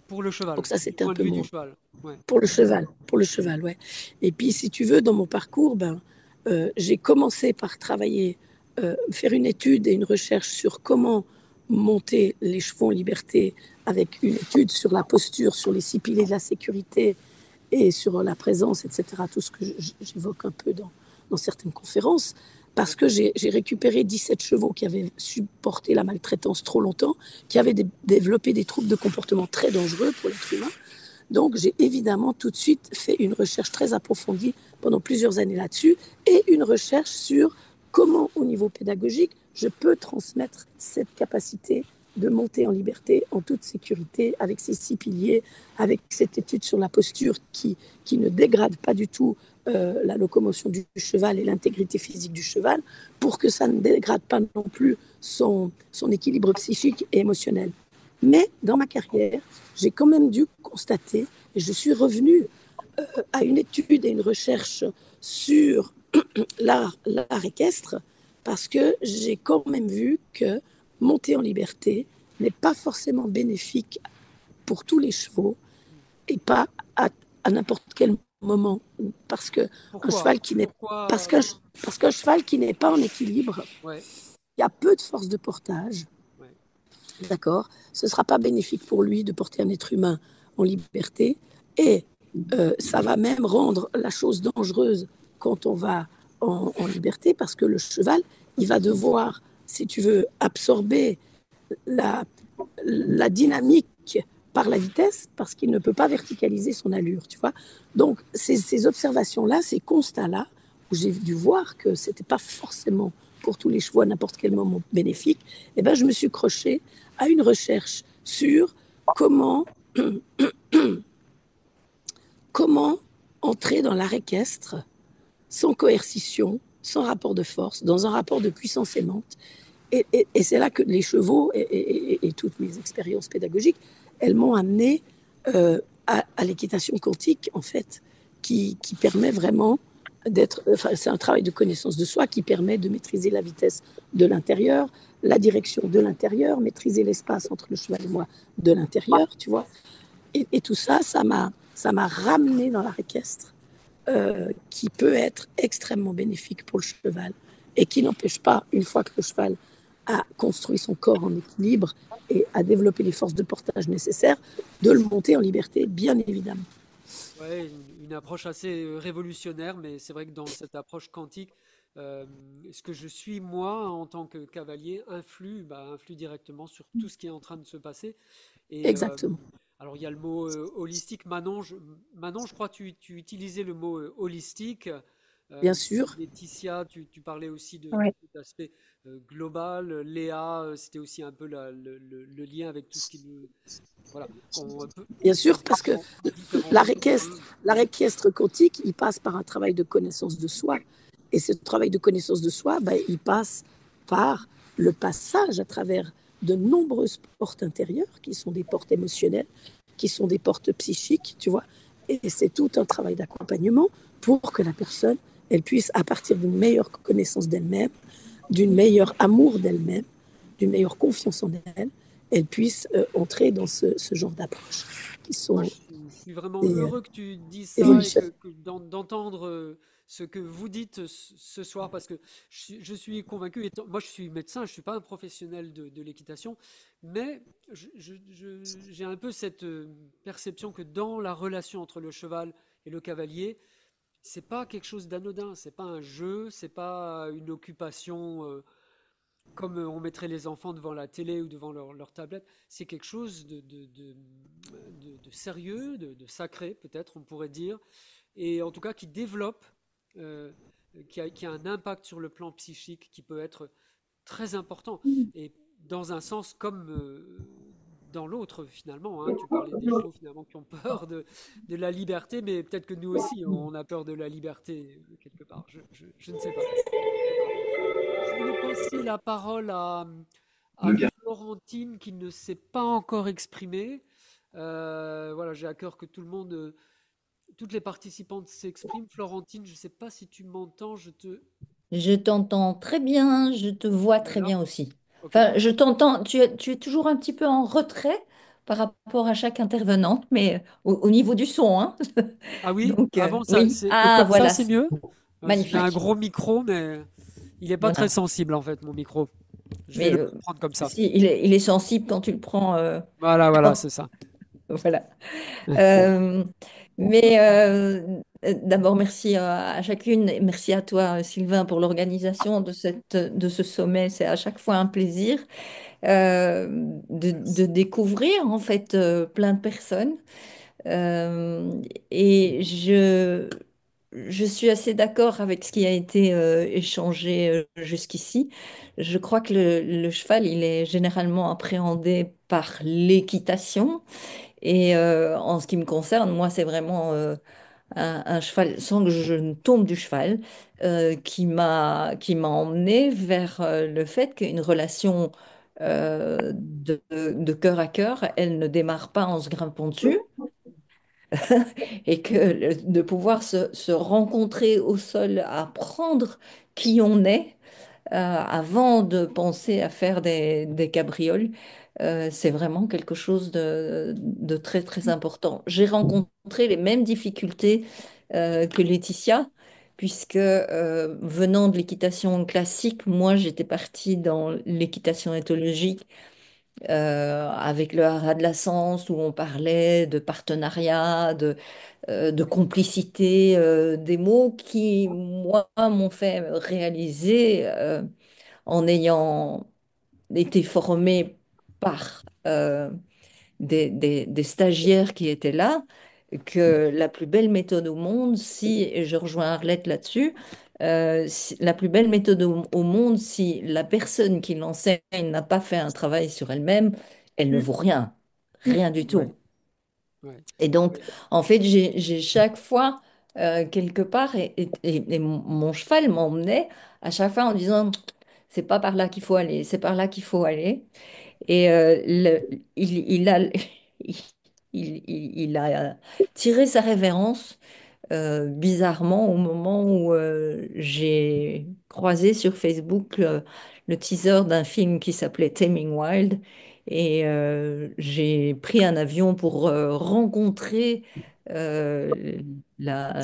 Pour le cheval, Donc ça, du c'était un point de peu vue du mon... cheval. Ouais. Pour le cheval, ouais. Et puis, si tu veux, dans mon parcours, j'ai commencé par travailler, faire une étude et une recherche sur comment monter les chevaux en liberté, avec une étude sur la posture, sur les six piliers de la sécurité et sur la présence, etc. Tout ce que j'évoque un peu dans certaines conférences, parce que j'ai récupéré 17 chevaux qui avaient supporté la maltraitance trop longtemps, qui avaient développé des troubles de comportement très dangereux pour l'être humain. Donc, j'ai évidemment tout de suite fait une recherche très approfondie pendant plusieurs années là-dessus et une recherche sur comment, au niveau pédagogique, je peux transmettre cette capacité de monter en liberté, en toute sécurité, avec ces six piliers, avec cette étude sur la posture qui ne dégrade pas du tout la locomotion du cheval et l'intégrité physique du cheval, pour que ça ne dégrade pas non plus son équilibre psychique et émotionnel. Mais dans ma carrière, j'ai quand même dû constater, et je suis revenue à une étude et une recherche sur l'art équestre, parce que j'ai quand même vu que monter en liberté n'est pas forcément bénéfique pour tous les chevaux et pas à n'importe quel moment, parce que un Pourquoi? cheval qui n'est Pourquoi? parce qu'un cheval qui n'est pas en équilibre, Ouais, il y a peu de force de portage. ouais. D'accord? Ce ne sera pas bénéfique pour lui de porter un être humain en liberté et ça va même rendre la chose dangereuse quand on va en liberté parce que le cheval, il va devoir, si tu veux, absorber la, la dynamique par la vitesse parce qu'il ne peut pas verticaliser son allure, tu vois. Donc, ces observations-là, ces constats-là, où j'ai dû voir que ce n'était pas forcément pour tous les chevaux à n'importe quel moment bénéfique, eh ben, je me suis croché à une recherche sur comment, comment entrer dans l'art équestre sans coercition, sans rapport de force, dans un rapport de puissance aimante. Et c'est là que les chevaux et toutes mes expériences pédagogiques, elles m'ont amené à l'équitation quantique, en fait, qui permet vraiment enfin, c'est un travail de connaissance de soi qui permet de maîtriser la vitesse de l'intérieur, la direction de l'intérieur, maîtriser l'espace entre le cheval et moi de l'intérieur, tu vois. Et tout ça, ça m'a ramené dans l'art équestre, qui peut être extrêmement bénéfique pour le cheval et qui n'empêche pas, une fois que le cheval a construit son corps en équilibre et a développé les forces de portage nécessaires, de le monter en liberté, bien évidemment. Ouais, une approche assez révolutionnaire, mais c'est vrai que dans cette approche quantique, euh, ce que je suis moi en tant que cavalier influe directement sur tout ce qui est en train de se passer. Et Exactement. alors il y a le mot holistique. Manon, je crois que tu utilisais le mot holistique. Bien sûr. Laetitia, tu parlais aussi de Oui. cet aspect global. Léa, c'était aussi un peu le lien avec tout ce qui nous... Voilà, on peut Bien sûr, parce que différents l'art mots. équestre, l'art équestre quantique, il passe par un travail de connaissance de soi. Et ce travail de connaissance de soi, ben, il passe par le passage à travers de nombreuses portes intérieures, qui sont des portes émotionnelles, qui sont des portes psychiques, tu vois. Et c'est tout un travail d'accompagnement pour que la personne, elle puisse, à partir d'une meilleure connaissance d'elle-même, d'une meilleure amour d'elle-même, d'une meilleure confiance en elle, elle puisse entrer dans ce genre d'approche qui Moi, sont je suis vraiment des heureux que tu dises ça et évolutions. d'entendre ce que vous dites ce soir parce que je suis convaincu, moi je suis médecin, je ne suis pas un professionnel de l'équitation, mais j'ai un peu cette perception que dans la relation entre le cheval et le cavalier, c'est pas quelque chose d'anodin, c'est pas un jeu, c'est pas une occupation comme on mettrait les enfants devant la télé ou devant leur tablette, c'est quelque chose de sérieux, sacré peut-être, on pourrait dire, et en tout cas qui développe, euh, qui a un impact sur le plan psychique qui peut être très important, et dans un sens comme dans l'autre finalement, hein. Tu parlais des chevaux finalement qui ont peur de la liberté, mais peut-être que nous aussi on a peur de la liberté quelque part, je ne sais pas. Je voulais passer la parole à Florentine qui ne s'est pas encore exprimée. Voilà, j'ai à cœur que tout le monde, toutes les participantes s'expriment. Florentine, je ne sais pas si tu m'entends, je te... Je t'entends très bien, je te vois très Voilà, bien aussi. ok. Enfin, je t'entends, tu es toujours un petit peu en retrait par rapport à chaque intervenante, mais au niveau du son, hein. Ah oui? Donc, Ah bon, ça, oui. c'est Ah, comme ça, voilà, c'est mieux? J'ai un magnifique. gros micro, mais il n'est pas très Voilà. sensible en fait, mon micro. Je vais Mais le prendre comme ça. si, il est sensible quand tu le prends. Voilà, voilà, Quand- c'est ça. Voilà. Euh, mais d'abord, merci à chacune et merci à toi, Sylvain, pour l'organisation de ce sommet. C'est à chaque fois un plaisir de Merci. découvrir en fait plein de personnes. Euh, et je suis assez d'accord avec ce qui a été échangé jusqu'ici. Je crois que le cheval, il est généralement appréhendé par l'équitation. Et en ce qui me concerne, moi, c'est vraiment un cheval, sans que je ne tombe du cheval, qui m'a emmené vers le fait qu'une relation de cœur à cœur, elle ne démarre pas en se grimpant dessus, et que de pouvoir se rencontrer au sol, apprendre qui on est, avant de penser à faire des cabrioles, c'est vraiment quelque chose de très très important. J'ai rencontré les mêmes difficultés que Laetitia, puisque venant de l'équitation classique, moi j'étais partie dans l'équitation éthologique avec le haras de la Sens, où on parlait de partenariat, de complicité, des mots qui, moi, m'ont fait réaliser, en ayant été formée par des stagiaires qui étaient là, que la plus belle méthode au monde, si, et je rejoins Arlette là-dessus, la plus belle méthode au monde, si la personne qui l'enseigne n'a pas fait un travail sur elle-même, elle ne vaut rien, rien du Ouais, tout. ouais, Et donc, ouais. en fait, j'ai chaque fois, quelque part, et mon cheval m'emmenait à chaque fois en disant, c'est pas par là qu'il faut aller, c'est par là qu'il faut aller. Et il a, il a tiré sa révérence bizarrement au moment où j'ai croisé sur Facebook le teaser d'un film qui s'appelait Taming Wild. Et j'ai pris un avion pour rencontrer euh, la,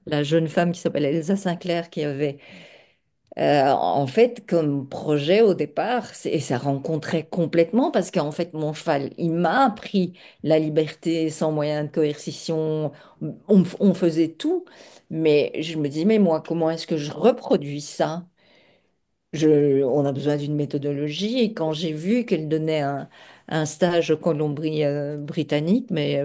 la jeune femme qui s'appelle Elsa Sinclair, qui avait en fait, comme projet au départ, et ça rencontrait complètement parce qu'en fait, mon cheval, il m'a appris la liberté sans moyen de coercition. On faisait tout, mais je me dis, mais moi, comment est-ce que je reproduis ça? On a besoin d'une méthodologie. Et quand j'ai vu qu'elle donnait un stage au Colombie-Britannique, mais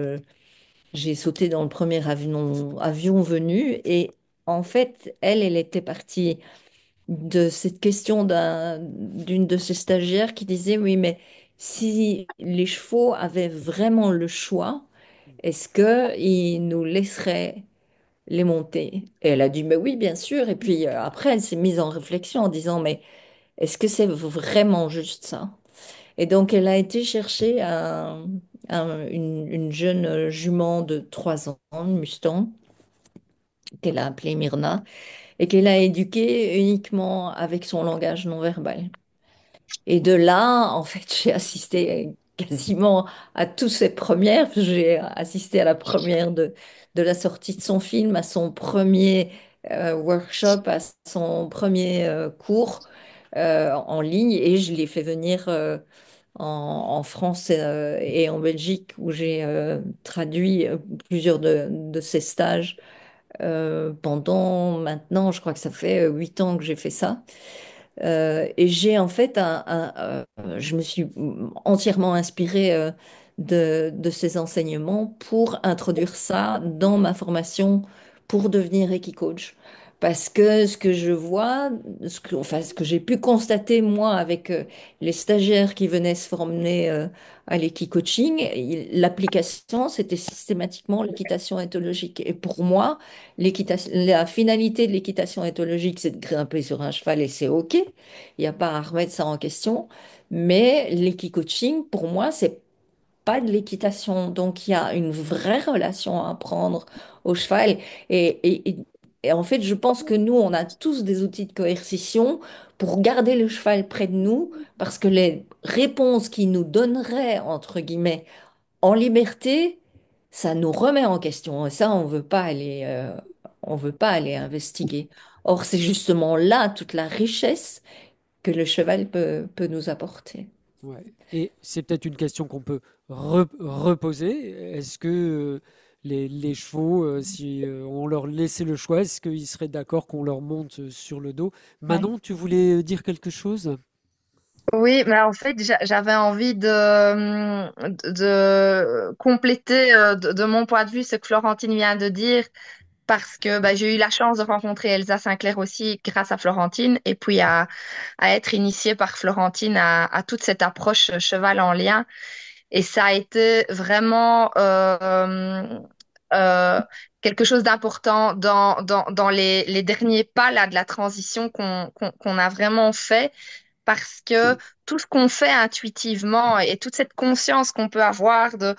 j'ai sauté dans le premier avion venu. Et en fait, elle était partie de cette question d'une de ces stagiaires qui disait, oui, mais si les chevaux avaient vraiment le choix, est-ce qu'ils nous laisseraient les monter? Et elle a dit, mais oui, bien sûr. Et puis après, elle s'est mise en réflexion en disant, mais est-ce que c'est vraiment juste ça? Et donc, elle a été chercher une jeune jument de 3 ans, une Mustang, qu'elle a appelée Myrna, et qu'elle a éduquée uniquement avec son langage non verbal. Et de là, en fait, j'ai assisté quasiment à toutes ces premières. J'ai assisté à la première de la sortie de son film, à son premier workshop, à son premier cours en ligne. Et je l'ai fait venir en France et en Belgique, où j'ai traduit plusieurs de ses stages pendant maintenant, je crois que ça fait 8 ans que j'ai fait ça. Et j'ai en fait je me suis entièrement inspirée de ces enseignements pour introduire ça dans ma formation pour devenir Equicoach. Parce que ce que je vois, enfin, ce que j'ai pu constater moi avec les stagiaires qui venaient se former à l'Equicoaching, l'application, c'était systématiquement l'équitation éthologique. Et pour moi, la finalité de l'équitation éthologique, c'est de grimper sur un cheval et c'est OK. Il n'y a pas à remettre ça en question. Mais l'équicoaching, pour moi, c'est pas de l'équitation. Donc, il y a une vraie relation à apprendre au cheval. Et en fait, je pense que nous, on a tous des outils de coercition pour garder le cheval près de nous, parce que les réponses qu'il nous donnerait, entre guillemets, en liberté, ça nous remet en question. Et ça, on veut pas aller investiguer. Or, c'est justement là toute la richesse que le cheval peut nous apporter. Ouais. Et c'est peut-être une question qu'on peut reposer. Est-ce que les chevaux, si on leur laissait le choix, est-ce qu'ils seraient d'accord qu'on leur monte sur le dos? Ouais. Manon, tu voulais dire quelque chose? Oui, mais en fait, j'avais envie de compléter de mon point de vue ce que Florentine vient de dire, parce que bah, j'ai eu la chance de rencontrer Elsa Sinclair aussi grâce à Florentine, et puis à être initiée par Florentine à toute cette approche cheval en lien. Et ça a été vraiment euh, quelque chose d'important dans les derniers pas là, de la transition qu'on a vraiment fait, parce que tout ce qu'on fait intuitivement et toute cette conscience qu'on peut avoir de,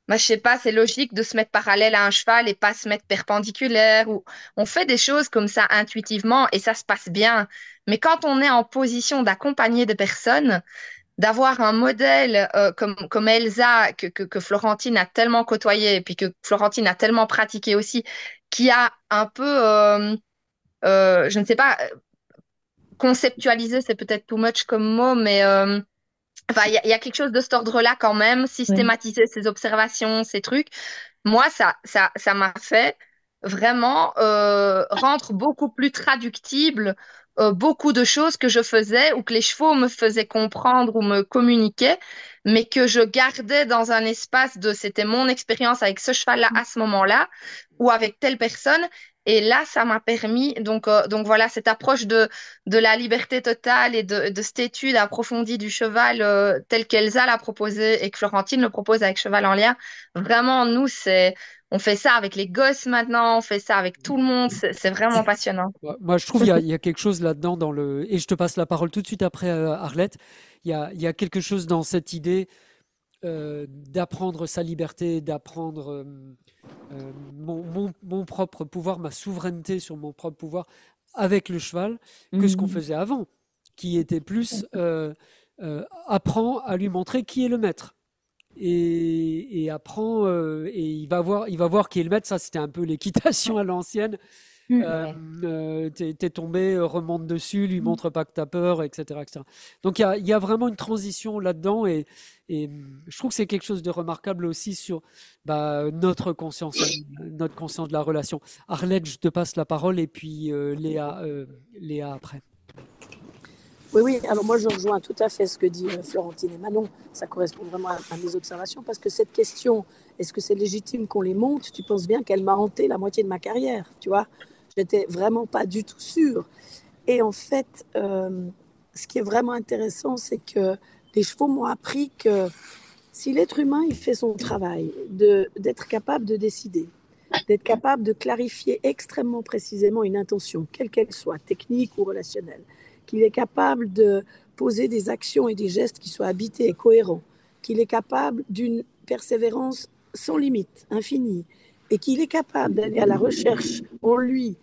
bah, je sais pas, c'est logique de se mettre parallèle à un cheval et pas se mettre perpendiculaire, ou on fait des choses comme ça intuitivement et ça se passe bien. Mais quand on est en position d'accompagner des personnes, d'avoir un modèle comme Elsa, que Florentine a tellement côtoyé, et puis que Florentine a tellement pratiqué aussi, qui a un peu, je ne sais pas, conceptualisé, c'est peut-être too much comme mot, mais enfin, il y a quelque chose de cet ordre-là quand même, Oui. systématiser ses observations, ces trucs. Moi, ça m'a fait vraiment rendre beaucoup plus traductible beaucoup de choses que je faisais ou que les chevaux me faisaient comprendre ou me communiquaient, mais que je gardais dans un espace de c'était mon expérience avec ce cheval-là à ce moment-là ou avec telle personne. Et là, ça m'a permis, donc voilà, cette approche de la liberté totale et de cette étude approfondie du cheval telle qu'Elsa l'a proposé et que Florentine le propose avec Cheval en lien. Vraiment, nous, on fait ça avec les gosses maintenant, on fait ça avec tout le monde, c'est vraiment passionnant. Moi, je trouve il y a quelque chose là-dedans dans et je te passe la parole tout de suite après, Arlette. Il y a quelque chose dans cette idée d'apprendre sa liberté, d'apprendre mon propre pouvoir, ma souveraineté sur mon propre pouvoir avec le cheval que ce qu'on faisait avant, qui était plus apprend à lui montrer qui est le maître. Et apprend et il va voir qui est le maître. Ça, c'était un peu l'équitation à l'ancienne. T'es tombé, remonte dessus, lui montre pas que t'as peur, etc., etc. Donc il y a vraiment une transition là-dedans et je trouve que c'est quelque chose de remarquable aussi sur notre conscience de la relation. Arlette, je te passe la parole et puis Léa après. Oui, oui, alors moi je rejoins tout à fait ce que dit Florentine et Manon. Ça correspond vraiment à mes observations parce que cette question, est-ce que c'est légitime qu'on les monte? Tu penses bien qu'elle m'a hanté la moitié de ma carrière, tu vois. Je n'étais vraiment pas du tout sûre. Et en fait, ce qui est vraiment intéressant, c'est que les chevaux m'ont appris que si l'être humain il fait son travail, d'être capable de décider, d'être capable de clarifier extrêmement précisément une intention, quelle qu'elle soit, technique ou relationnelle, qu'il est capable de poser des actions et des gestes qui soient habités et cohérents, qu'il est capable d'une persévérance sans limite, infinie, et qu'il est capable d'aller à la recherche en lui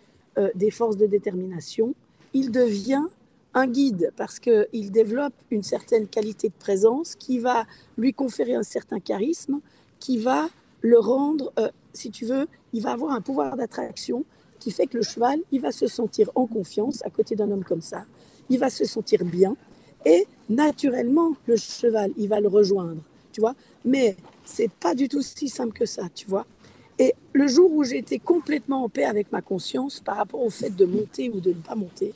des forces de détermination, il devient un guide parce qu'il développe une certaine qualité de présence qui va lui conférer un certain charisme, qui va le rendre, si tu veux, il va avoir un pouvoir d'attraction qui fait que le cheval, il va se sentir en confiance à côté d'un homme comme ça. Il va se sentir bien et naturellement, le cheval, il va le rejoindre, tu vois. Mais c'est pas du tout si simple que ça, tu vois. Et le jour où j'ai été complètement en paix avec ma conscience par rapport au fait de monter ou de ne pas monter,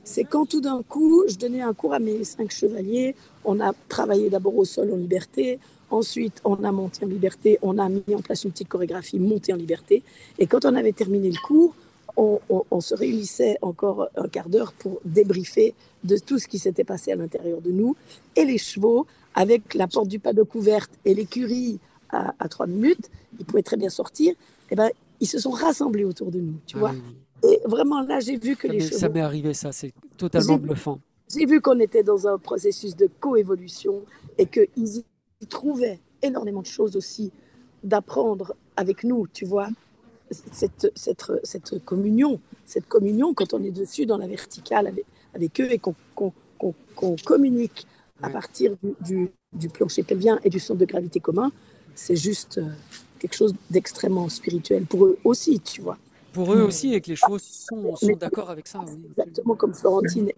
c'est quand tout d'un coup, je donnais un cours à mes 5 chevaliers. On a travaillé d'abord au sol en liberté. Ensuite, on a monté en liberté. On a mis en place une petite chorégraphie montée en liberté. Et quand on avait terminé le cours, on se réunissait encore un quart d'heure pour débriefer de tout ce qui s'était passé à l'intérieur de nous. Et les chevaux, avec la porte du paddock ouverte et l'écurie à 3 minutes, ils pouvaient très bien sortir. Et ben, ils se sont rassemblés autour de nous, tu vois. Oui. Et vraiment, là, j'ai vu que les chevaux... Ça m'est arrivé, ça, c'est totalement bluffant. J'ai vu qu'on était dans un processus de coévolution et qu'ils y trouvaient énormément de choses aussi d'apprendre avec nous, tu vois. Cette communion, quand on est dessus dans la verticale avec eux et qu'on communique à partir du plancher pelvien et du centre de gravité commun, c'est juste quelque chose d'extrêmement spirituel pour eux aussi, tu vois. Pour eux aussi, et que les chevaux sont d'accord avec ça. Oui. Exactement comme Florentine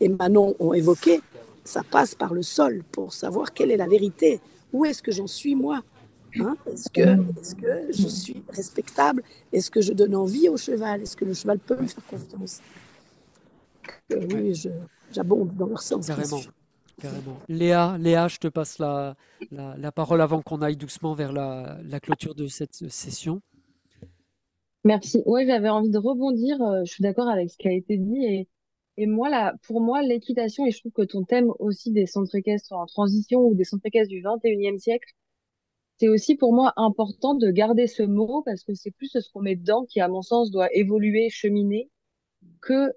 et Manon ont évoqué, ça passe par le sol pour savoir quelle est la vérité. Où est-ce que j'en suis moi, hein? Est-ce que je suis respectable? Est-ce que je donne envie au cheval? Est-ce que le cheval peut me faire confiance? Oui, j'abonde dans leur sens. Carrément. Léa, je te passe la parole avant qu'on aille doucement vers la clôture de cette session. Merci. Ouais, j'avais envie de rebondir. Je suis d'accord avec ce qui a été dit. Et moi, là, pour moi, l'équitation, et je trouve que ton thème aussi des centres équestres en transition ou des centres équestres du 21e siècle, c'est aussi pour moi important de garder ce mot parce que c'est plus ce qu'on met dedans qui, à mon sens, doit évoluer, cheminer, que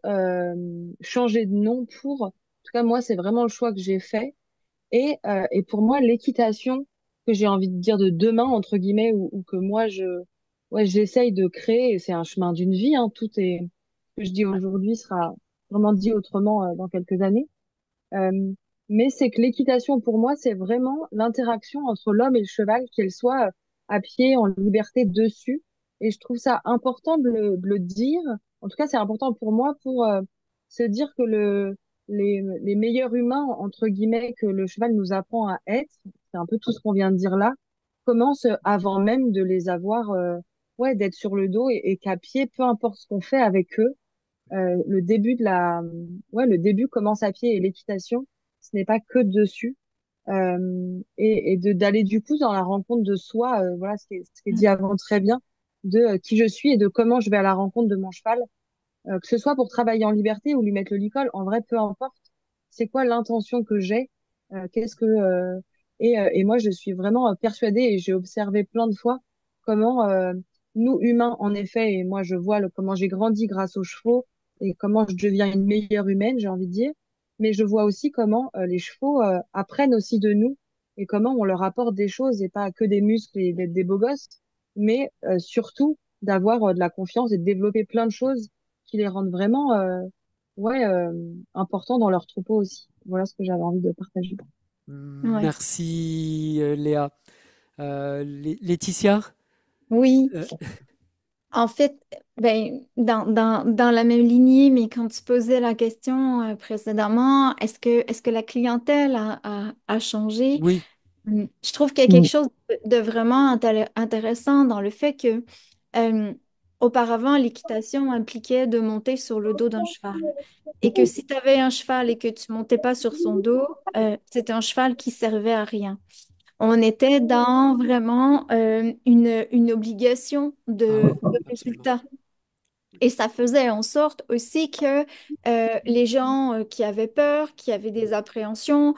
changer de nom pour. En tout cas, moi, c'est vraiment le choix que j'ai fait. Et pour moi, l'équitation que j'ai envie de dire de demain, entre guillemets, ou que moi, j'essaye de créer, et c'est un chemin d'une vie, hein, tout est, ce que je dis aujourd'hui sera vraiment dit autrement dans quelques années. Euh, mais c'est que l'équitation, pour moi, c'est vraiment l'interaction entre l'homme et le cheval, qu'elle soit à pied, en liberté, dessus. Et je trouve ça important de le dire. En tout cas, c'est important pour moi pour se dire que les meilleurs humains, entre guillemets, que le cheval nous apprend à être, c'est un peu tout ce qu'on vient de dire là, commence avant même de les avoir, d'être sur le dos et qu'à pied, peu importe ce qu'on fait avec eux, le début commence à pied et l'équitation, ce n'est pas que dessus. Et d'aller du coup dans la rencontre de soi, voilà ce qui est dit avant très bien, de qui je suis et de comment je vais à la rencontre de mon cheval, que ce soit pour travailler en liberté ou lui mettre le licol, en vrai, peu importe. C'est quoi l'intention que j'ai, qu'est-ce que et moi je suis vraiment persuadée et j'ai observé plein de fois comment nous humains en effet et moi je vois comment j'ai grandi grâce aux chevaux et comment je deviens une meilleure humaine j'ai envie de dire mais je vois aussi comment les chevaux apprennent aussi de nous et comment on leur apporte des choses et pas que des muscles et d'être des beaux gosses, mais surtout d'avoir de la confiance et de développer plein de choses qui les rendent vraiment ouais, importants dans leur troupeau aussi. Voilà ce que j'avais envie de partager. Ouais. Merci Léa. Laetitia? Oui. Euh, En fait, ben, dans la même lignée, mais quand tu posais la question précédemment, est-ce que la clientèle a changé? oui, Je trouve qu'il y a quelque chose de vraiment intéressant dans le fait que euh, auparavant, l'équitation impliquait de monter sur le dos d'un cheval. Et que si tu avais un cheval et que tu montais pas sur son dos, c'était un cheval qui servait à rien. On était dans vraiment une obligation ah oui, de absolument. résultat. Et ça faisait en sorte aussi que les gens qui avaient peur, qui avaient des appréhensions,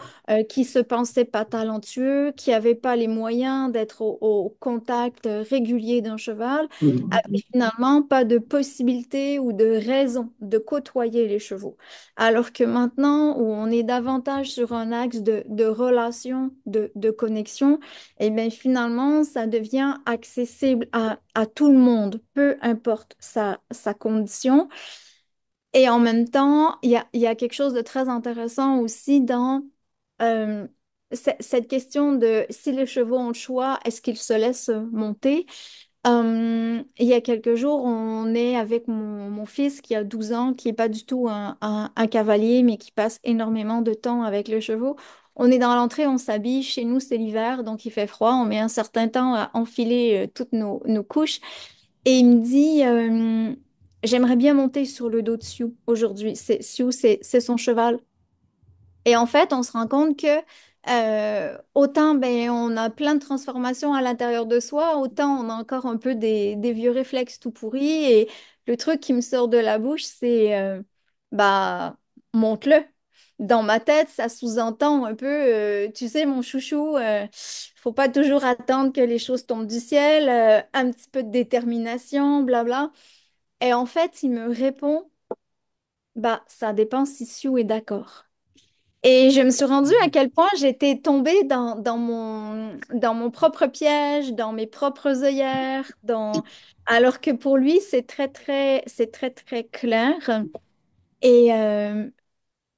qui se pensaient pas talentueux, qui n'avaient pas les moyens d'être au contact régulier d'un cheval, avaient finalement pas de possibilité ou de raison de côtoyer les chevaux. Alors que maintenant, où on est davantage sur un axe de relation, de connexion, et bien finalement, ça devient accessible à tout le monde, peu importe sa condition. Et en même temps, il y a quelque chose de très intéressant aussi dans euh, cette question de si les chevaux ont le choix, est-ce qu'ils se laissent monter? Il y a quelques jours, on est avec mon fils qui a 12 ans, qui n'est pas du tout un cavalier, mais qui passe énormément de temps avec les chevaux. On est dans l'entrée, on s'habille. Chez nous, c'est l'hiver, donc il fait froid. On met un certain temps à enfiler toutes nos couches. Et il me dit, j'aimerais bien monter sur le dos de Sioux aujourd'hui. Sioux, c'est son cheval. Et en fait, on se rend compte que autant ben, on a plein de transformations à l'intérieur de soi, autant on a encore un peu des vieux réflexes tout pourris. Et le truc qui me sort de la bouche, c'est bah monte-le. Dans ma tête, ça sous-entend un peu, tu sais, mon chouchou, faut pas toujours attendre que les choses tombent du ciel, un petit peu de détermination, blabla. Et en fait, il me répond, bah ça dépend si Sue est d'accord. Et je me suis rendue à Mhm. quel point j'étais tombée dans mon propre piège, dans mes propres œillères, alors que pour lui, c'est très, très clair. Et, euh,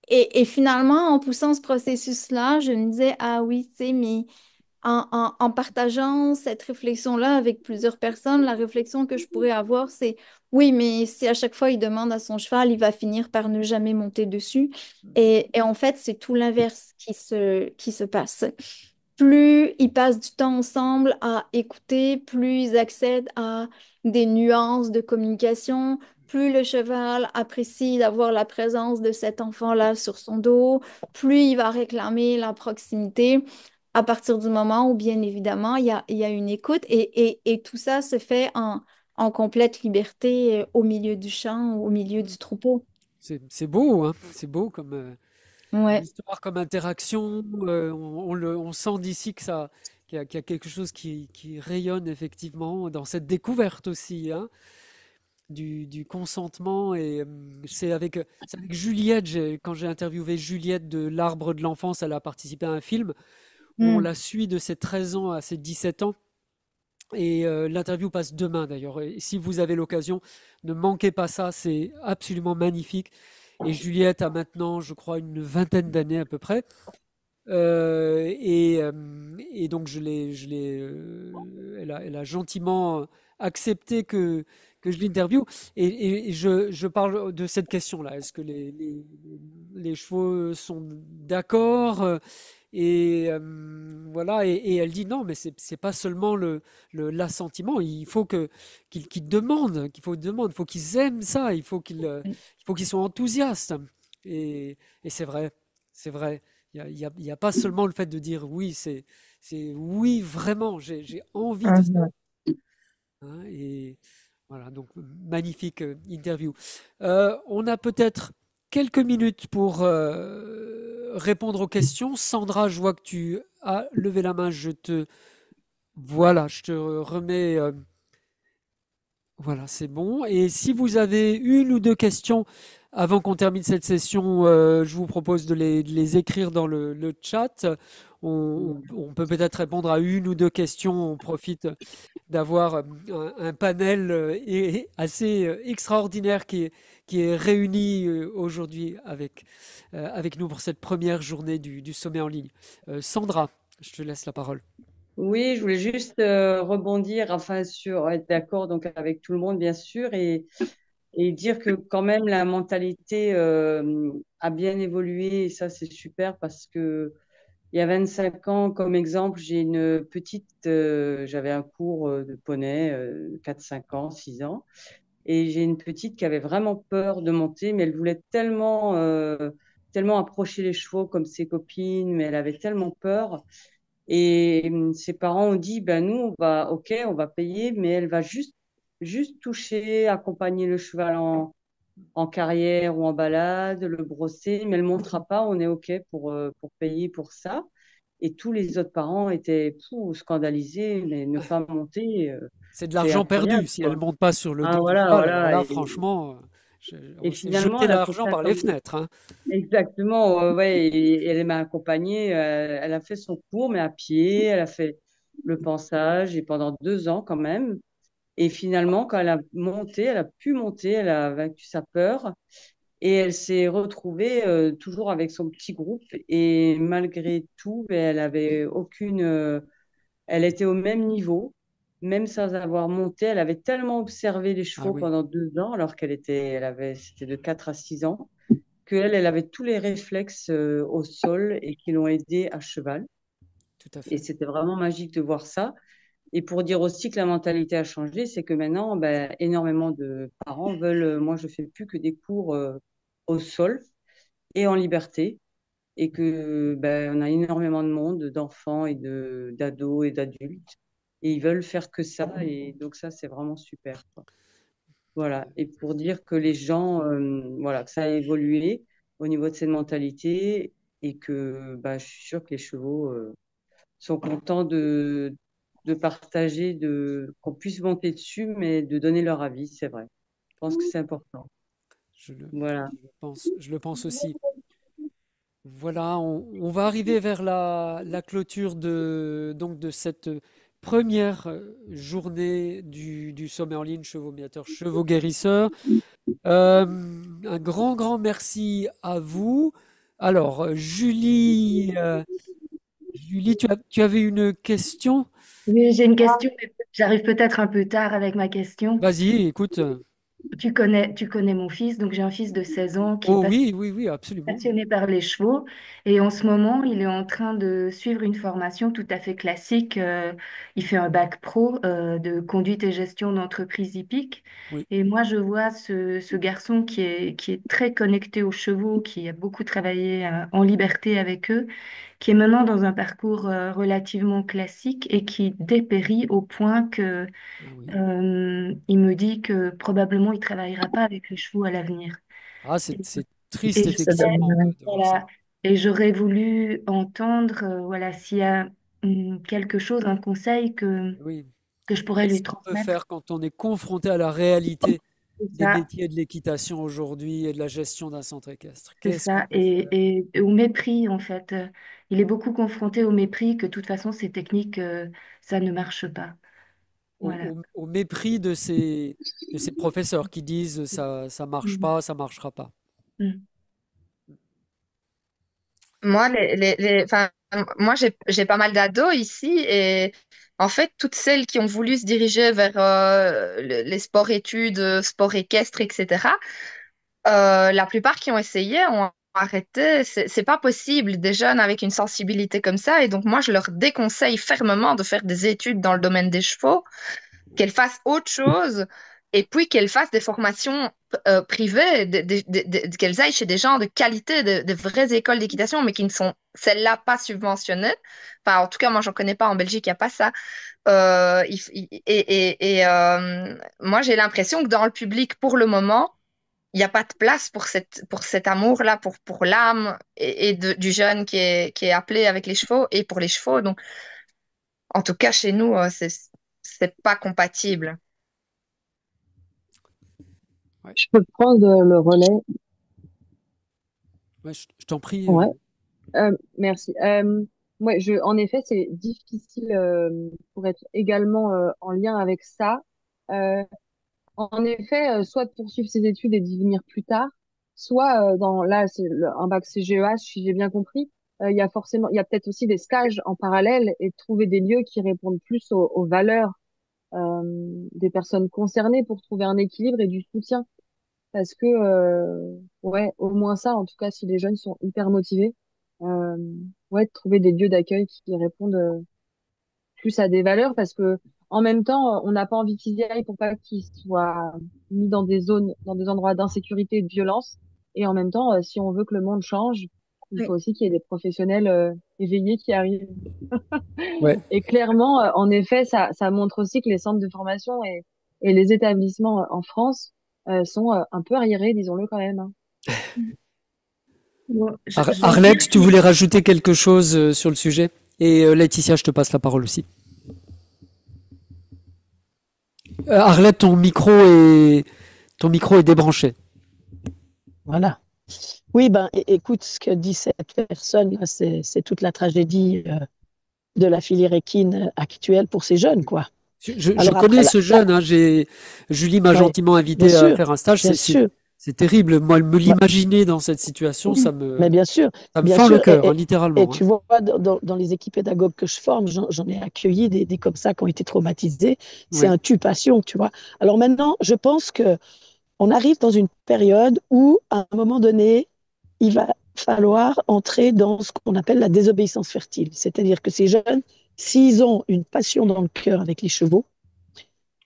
et finalement, en poussant ce processus-là, je me disais, ah oui, tu sais, mais en partageant cette réflexion-là avec plusieurs personnes, la réflexion que je pourrais avoir, c'est oui, mais si à chaque fois il demande à son cheval, il va finir par ne jamais monter dessus. Et en fait, c'est tout l'inverse qui se passe. Plus ils passent du temps ensemble à écouter, plus ils accèdent à des nuances de communication, plus le cheval apprécie d'avoir la présence de cet enfant-là sur son dos, plus il va réclamer la proximité à partir du moment où, bien évidemment, il y a une écoute et tout ça se fait en complète liberté au milieu du champ, au milieu du troupeau. C'est beau, hein? C'est beau comme Ouais. histoire, comme interaction. On sent d'ici que qu'il y a quelque chose qui rayonne effectivement dans cette découverte aussi, hein, du consentement. Et c'est avec Juliette, quand j'ai interviewé Juliette de l'Arbre de l'Enfance, elle a participé à un film où on Mm. la suit de ses 13 ans à ses 17 ans. Et l'interview passe demain d'ailleurs. Et si vous avez l'occasion, ne manquez pas ça, c'est absolument magnifique. Et Juliette a maintenant, je crois, une vingtaine d'années à peu près. Et donc, elle a gentiment accepté que je l'interviewe. Et je parle de cette question-là. Est-ce que les chevaux sont d'accord? Et voilà. Et elle dit non, mais c'est pas seulement l'assentiment. Il faut qu'ils demandent, il faut qu'ils aiment ça, il faut qu'ils soient enthousiastes. Et c'est vrai, c'est vrai. Il y a pas seulement le fait de dire oui, c'est oui, vraiment, j'ai envie de ça, Mhm. hein. Et voilà, donc magnifique interview. On a peut-être quelques minutes pour répondre aux questions. Sandra, je vois que tu as levé la main. Voilà, je te remets. Voilà, c'est bon. Et si vous avez une ou deux questions avant qu'on termine cette session, je vous propose de les écrire dans le chat. On peut peut-être répondre à une ou deux questions. On profite d'avoir un panel assez extraordinaire qui est réuni aujourd'hui avec nous pour cette première journée du sommet en ligne. Sandra, je te laisse la parole. Oui, je voulais juste rebondir, enfin, sur être d'accord donc avec tout le monde, bien sûr, et dire que quand même la mentalité a bien évolué, et ça, c'est super parce que il y a 25 ans, comme exemple, j'ai une petite, j'avais un cours de poney, 4, 5 ans, 6 ans, et j'ai une petite qui avait vraiment peur de monter, mais elle voulait tellement approcher les chevaux comme ses copines, mais elle avait tellement peur. Et ses parents ont dit, ben nous, ok, on va payer, mais elle va juste toucher, accompagner le cheval en carrière ou en balade, le brosser, mais elle ne montera pas, on est ok pour payer pour ça. Et tous les autres parents étaient scandalisés, mais ne pas monter, C'est de c'est l'argent perdu. incroyable, Si elle quoi. ne monte pas sur le Ah, dos du voilà, cheval, alors voilà. là, franchement, Et on s'est finalement, jeté elle a fait l'argent ça par les comme, fenêtres, hein. exactement, ouais, et elle m'a accompagnée. Elle a fait son cours, mais à pied. Elle a fait le pansage et pendant 2 ans quand même. Et finalement, quand elle a monté, elle a pu monter, elle a vaincu sa peur et elle s'est retrouvée toujours avec son petit groupe. Et malgré tout, ben, elle avait aucune, elle était au même niveau, même sans avoir monté. Elle avait tellement observé les Ah chevaux oui, pendant 2 ans, alors c'était de 4 à 6 ans qu'elle, elle avait tous les réflexes au sol et qui l'ont aidée à cheval. tout à Et fait. c'était vraiment magique de voir ça. Et pour dire aussi que la mentalité a changé, c'est que maintenant, ben, énormément de parents veulent, moi je fais plus que des cours au sol et en liberté. Et que ben, on a énormément de monde, d'enfants et d'ados et d'adultes. Et ils veulent faire que ça. Et donc ça, c'est vraiment super, quoi. Voilà. Et pour dire que les gens, voilà, que ça a évolué au niveau de cette mentalité et que bah, je suis sûre que les chevaux sont contents de partager, qu'on puisse monter dessus, mais de donner leur avis, c'est vrai. Je pense que c'est important. Je le, Voilà. je le pense aussi. Voilà, on va arriver vers la clôture donc de cette première journée du sommet en ligne Chevaux médiateurs, Chevaux guérisseurs. Euh, un grand merci à vous. Alors, Julie, tu avais une question? Oui, j'ai une question, mais j'arrive peut-être un peu tard avec ma question. Vas-y, écoute. Tu connais mon fils, donc j'ai un fils de 16 ans qui est Oh oui, oui, oui, absolument. passionné par les chevaux et en ce moment, il est en train de suivre une formation tout à fait classique. Il fait un bac pro de conduite et gestion d'entreprise hippique. Oui, Et moi, je vois ce garçon qui est très connecté aux chevaux, qui a beaucoup travaillé en liberté avec eux, qui est maintenant dans un parcours relativement classique et qui dépérit au point que ah oui. il me dit que probablement il travaillera pas avec les chevaux à l'avenir. Ah, Et, c'est triste, et je sais, effectivement, de voir ça. voilà, et j'aurais voulu entendre, voilà, s'il y a quelque chose, un conseil Oui. que je pourrais lui Qu'est-ce qu'on peut transmettre. faire quand on est confronté à la réalité C'est des ça, métiers de l'équitation aujourd'hui et de la gestion d'un centre équestre? c'est Qu'est-ce qu'on ça. peut faire? Et au mépris, en fait. Il est beaucoup confronté au mépris que, de toute façon, ces techniques, ça ne marche pas. Voilà. Au mépris de ces professeurs qui disent ça marche Mm. pas, ça marchera pas. Mm. Moi, enfin, moi j'ai pas mal d'ados ici et en fait, toutes celles qui ont voulu se diriger vers les sports-études, sport équestre, etc., la plupart qui ont essayé ont arrêté. C'est pas possible, des jeunes avec une sensibilité comme ça. Et donc, moi, je leur déconseille fermement de faire des études dans le domaine des chevaux, qu'elles fassent autre chose et puis qu'elles fassent des formations privées, qu'elles aillent chez des gens de qualité, de vraies écoles d'équitation, mais qui ne sont celles-là pas subventionnées. Enfin, en tout cas, moi, j'en connais pas en Belgique, il n'y a pas ça. Moi, j'ai l'impression que dans le public, pour le moment, il n'y a pas de place pour cet amour-là, pour l'âme du jeune qui est appelé avec les chevaux et pour les chevaux. Donc, en tout cas, chez nous, c'est pas compatible. Ouais, Je peux prendre le relais. ouais, je t'en prie. Ouais, merci. Ouais, en effet, c'est difficile pour être également en lien avec ça. Euh, En effet, soit de poursuivre ses études et d'y venir plus tard, soit là, c'est un bac CGEH, si j'ai bien compris. Il y a peut-être aussi des stages en parallèle et de trouver des lieux qui répondent plus aux valeurs euh, des personnes concernées pour trouver un équilibre et du soutien. Parce que, ouais, au moins ça, en tout cas, si les jeunes sont hyper motivés, euh, ouais, de trouver des lieux d'accueil qui répondent plus à des valeurs parce que en même temps, on n'a pas envie qu'ils y aillent pour pas qu'ils soient mis dans des zones, dans des endroits d'insécurité et de violence. Et en même temps, si on veut que le monde change, il faut Oui. aussi qu'il y ait des professionnels éveillés qui arrivent. Ouais. Et clairement, en effet, ça montre aussi que les centres de formation et les établissements en France sont un peu arriérés, disons-le quand même, hein. Bon, je vais dire Arlette, tu voulais rajouter quelque chose sur le sujet? Et Laetitia, je te passe la parole aussi. Arlette, ton micro est débranché. Voilà. Oui, ben, écoute, ce que dit cette personne, là, c'est toute la tragédie de la filière équine actuelle pour ces jeunes, quoi. Je Alors après, connais ce jeune, hein, Julie m'a ouais, gentiment bien invité à sûr, faire un stage. bien sûr. C'est terrible. Moi, me Bah, l'imaginer dans cette situation, oui, mais ça me bien fend le sûr. cœur, hein, Et littéralement, hein. tu vois, dans les équipes pédagogues que je forme, j'en ai accueilli des comme ça qui ont été traumatisés. C'est Oui, un tue-passion, tu vois. Alors maintenant, je pense que on arrive dans une période où, à un moment donné, il va falloir entrer dans ce qu'on appelle la désobéissance fertile. C'est-à-dire que ces jeunes, s'ils ont une passion dans le cœur avec les chevaux,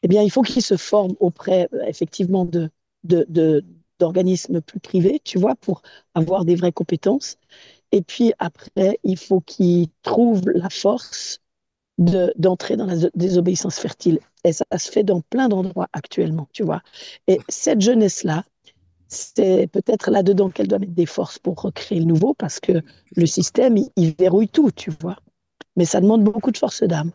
eh bien, il faut qu'ils se forment auprès, effectivement, de, de- d'organismes plus privés, tu vois, pour avoir des vraies compétences. Et puis après, il faut qu'ils trouvent la force d'entrer dans la désobéissance fertile. Et ça se fait dans plein d'endroits actuellement, tu vois. Et cette jeunesse-là, c'est peut-être là-dedans qu'elle doit mettre des forces pour recréer le nouveau, parce que le système, il verrouille tout, tu vois. Mais ça demande beaucoup de force d'âme.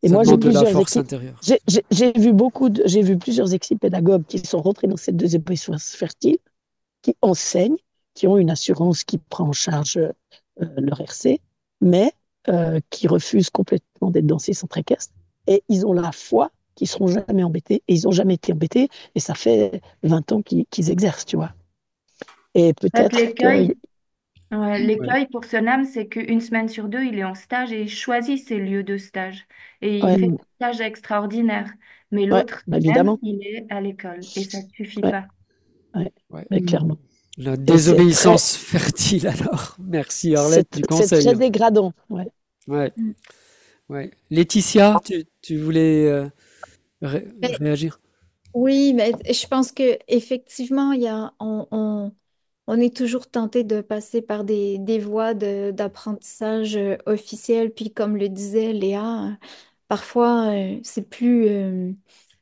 Et ça moi, j'ai demande de la plusieurs force équipes. intérieure. J'ai vu plusieurs équipes pédagogues qui sont rentrées dans cette désobéissance fertile, qui enseignent, qui ont une assurance qui prend en charge leur RC, mais qui refusent complètement d'être dans ces centres équestres. Et ils ont la foi qu'ils seront jamais embêtés, et ils n'ont jamais été embêtés, et ça fait 20 ans qu'ils exercent, tu vois. Et en fait, peut-être que... l'écueil. Ouais, Ouais, l'écueil pour Sonam, c'est qu'une semaine sur deux, il est en stage et il choisit ses lieux de stage. Et il Ouais, fait des stages extraordinaires. Mais ouais, l'autre bah, semaine, évidemment. il est à l'école et ça ne suffit Ouais, pas. ouais, ouais. mais clairement. La Et c'est très, désobéissance fertile, alors. Merci, Arlette, du c'est conseil. très dégradant. Ouais. Ouais, Mm. ouais. Laetitia, tu voulais Mais réagir? oui, mais je pense que effectivement, on est toujours tenté de passer par des voies d'apprentissage officielles. Puis comme le disait Léa, parfois c'est plus.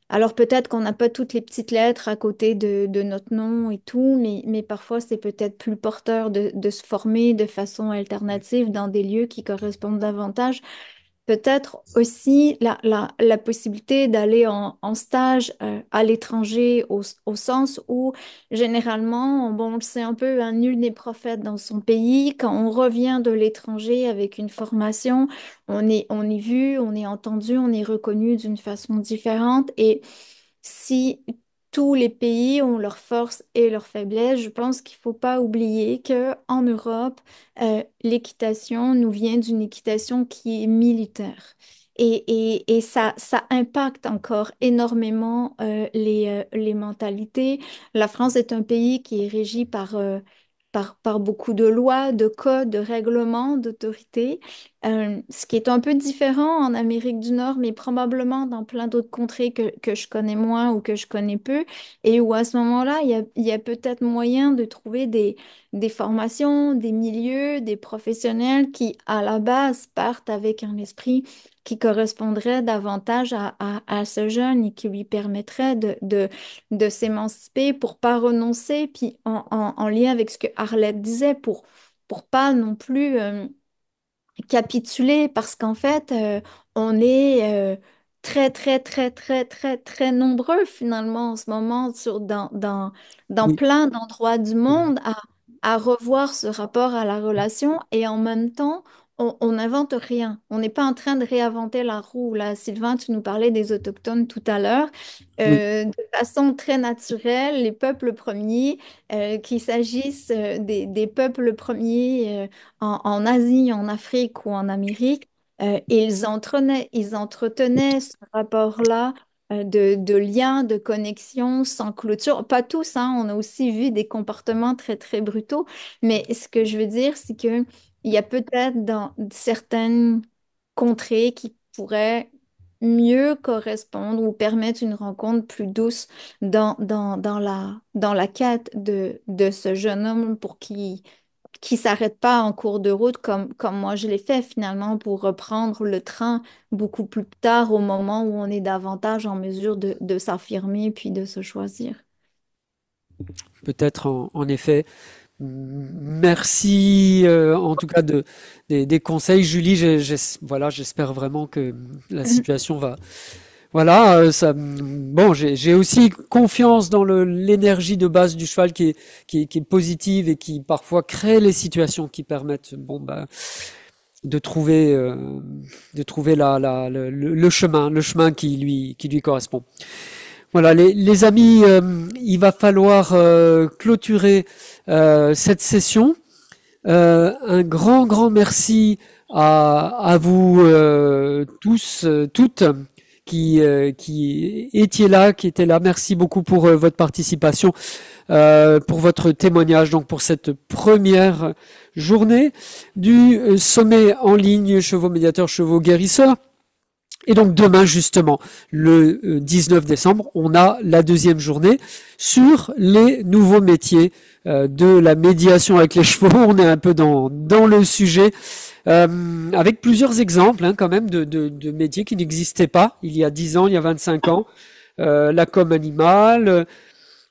Alors peut-être qu'on n'a pas toutes les petites lettres à côté de notre nom et tout, mais parfois c'est peut-être plus porteur de se former de façon alternative dans des lieux qui correspondent davantage. Peut-être aussi la possibilité d'aller en stage à l'étranger au sens où généralement, bon, on le sait un peu, un nul n'est prophète dans son pays. Quand on revient de l'étranger avec une formation, on est vu, on est entendu, on est reconnu d'une façon différente. Et si tous les pays ont leurs forces et leurs faiblesses, je pense qu'il ne faut pas oublier que en Europe, l'équitation nous vient d'une équitation qui est militaire. Et ça impacte encore énormément les mentalités. La France est un pays qui est régi par beaucoup de lois, de codes, de règlements, d'autorités, ce qui est un peu différent en Amérique du Nord, mais probablement dans plein d'autres contrées que je connais moins ou que je connais peu, et où à ce moment-là, il y a peut-être moyen de trouver des formations, des milieux, des professionnels qui, à la base, partent avec un esprit qui correspondrait davantage à ce jeune et qui lui permettrait de s'émanciper pour pas renoncer, puis en lien avec ce que Arlette disait, pour pas non plus capituler, parce qu'en fait, on est très, très, très, très, très, très nombreux finalement en ce moment dans Oui. plein d'endroits du monde à revoir ce rapport à la relation et en même temps, on n'invente rien. On n'est pas en train de réinventer la roue. Là, Sylvain, tu nous parlais des autochtones tout à l'heure. Oui. De façon très naturelle, les peuples premiers, qu'il s'agisse des peuples premiers en Asie, en Afrique ou en Amérique, ils entretenaient ce rapport-là de lien, de connexion, sans clôture. Pas tous, hein, on a aussi vu des comportements très, très brutaux, mais ce que je veux dire, c'est que il y a peut-être dans certaines contrées qui pourraient mieux correspondre ou permettre une rencontre plus douce dans la quête de ce jeune homme pour qui s'arrête pas en cours de route comme moi je l'ai fait finalement pour reprendre le train beaucoup plus tard au moment où on est davantage en mesure de s'affirmer puis de se choisir. Peut-être en effet. Merci en tout cas des conseils, Julie. Voilà, j'espère vraiment que la situation va. Voilà, bon, j'ai aussi confiance dans l'énergie de base du cheval qui est positive et qui parfois crée les situations qui permettent, bon, bah, de trouver le chemin qui lui correspond. Voilà, les amis, il va falloir clôturer cette session. Un grand merci à vous tous, toutes qui étiez là, qui étaient là. Merci beaucoup pour votre participation, pour votre témoignage, donc pour cette première journée du sommet en ligne Chevaux médiateurs, chevaux guérisseurs. Et donc demain, justement, le 19 décembre, on a la deuxième journée sur les nouveaux métiers de la médiation avec les chevaux. On est un peu dans le sujet, avec plusieurs exemples quand même de métiers qui n'existaient pas il y a 10 ans, il y a 25 ans. La com animale,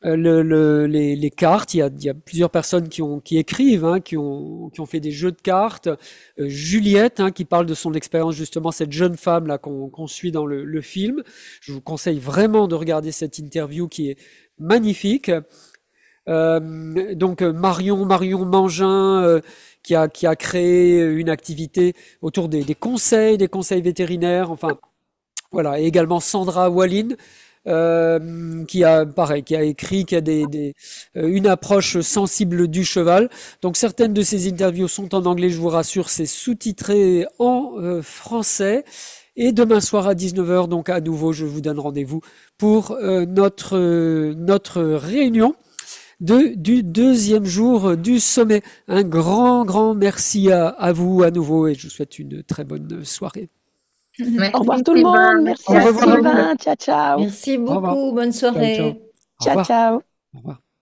les cartes, il y a plusieurs personnes qui écrivent, qui ont fait des jeux de cartes. Juliette, qui parle de son expérience, justement, cette jeune femme là qu'on suit dans le film. Je vous conseille vraiment de regarder cette interview qui est magnifique. Donc Marion Mangin, qui a créé une activité autour des conseils vétérinaires. Enfin, voilà, et également Sandra Walline. Qui a écrit, qui a une approche sensible du cheval. Donc certaines de ces interviews sont en anglais, je vous rassure, c'est sous-titré en français. Et demain soir à 19h, donc à nouveau, je vous donne rendez-vous pour notre réunion du deuxième jour du sommet. Un grand merci à vous à nouveau et je vous souhaite une très bonne soirée. Merci, Au revoir tout le Sylvain. monde. Merci Au à revoir. Sylvain. Ciao, ciao. Merci Au revoir. beaucoup. Bonne Ciao, ciao. soirée. Au Ciao, revoir. ciao. Au revoir.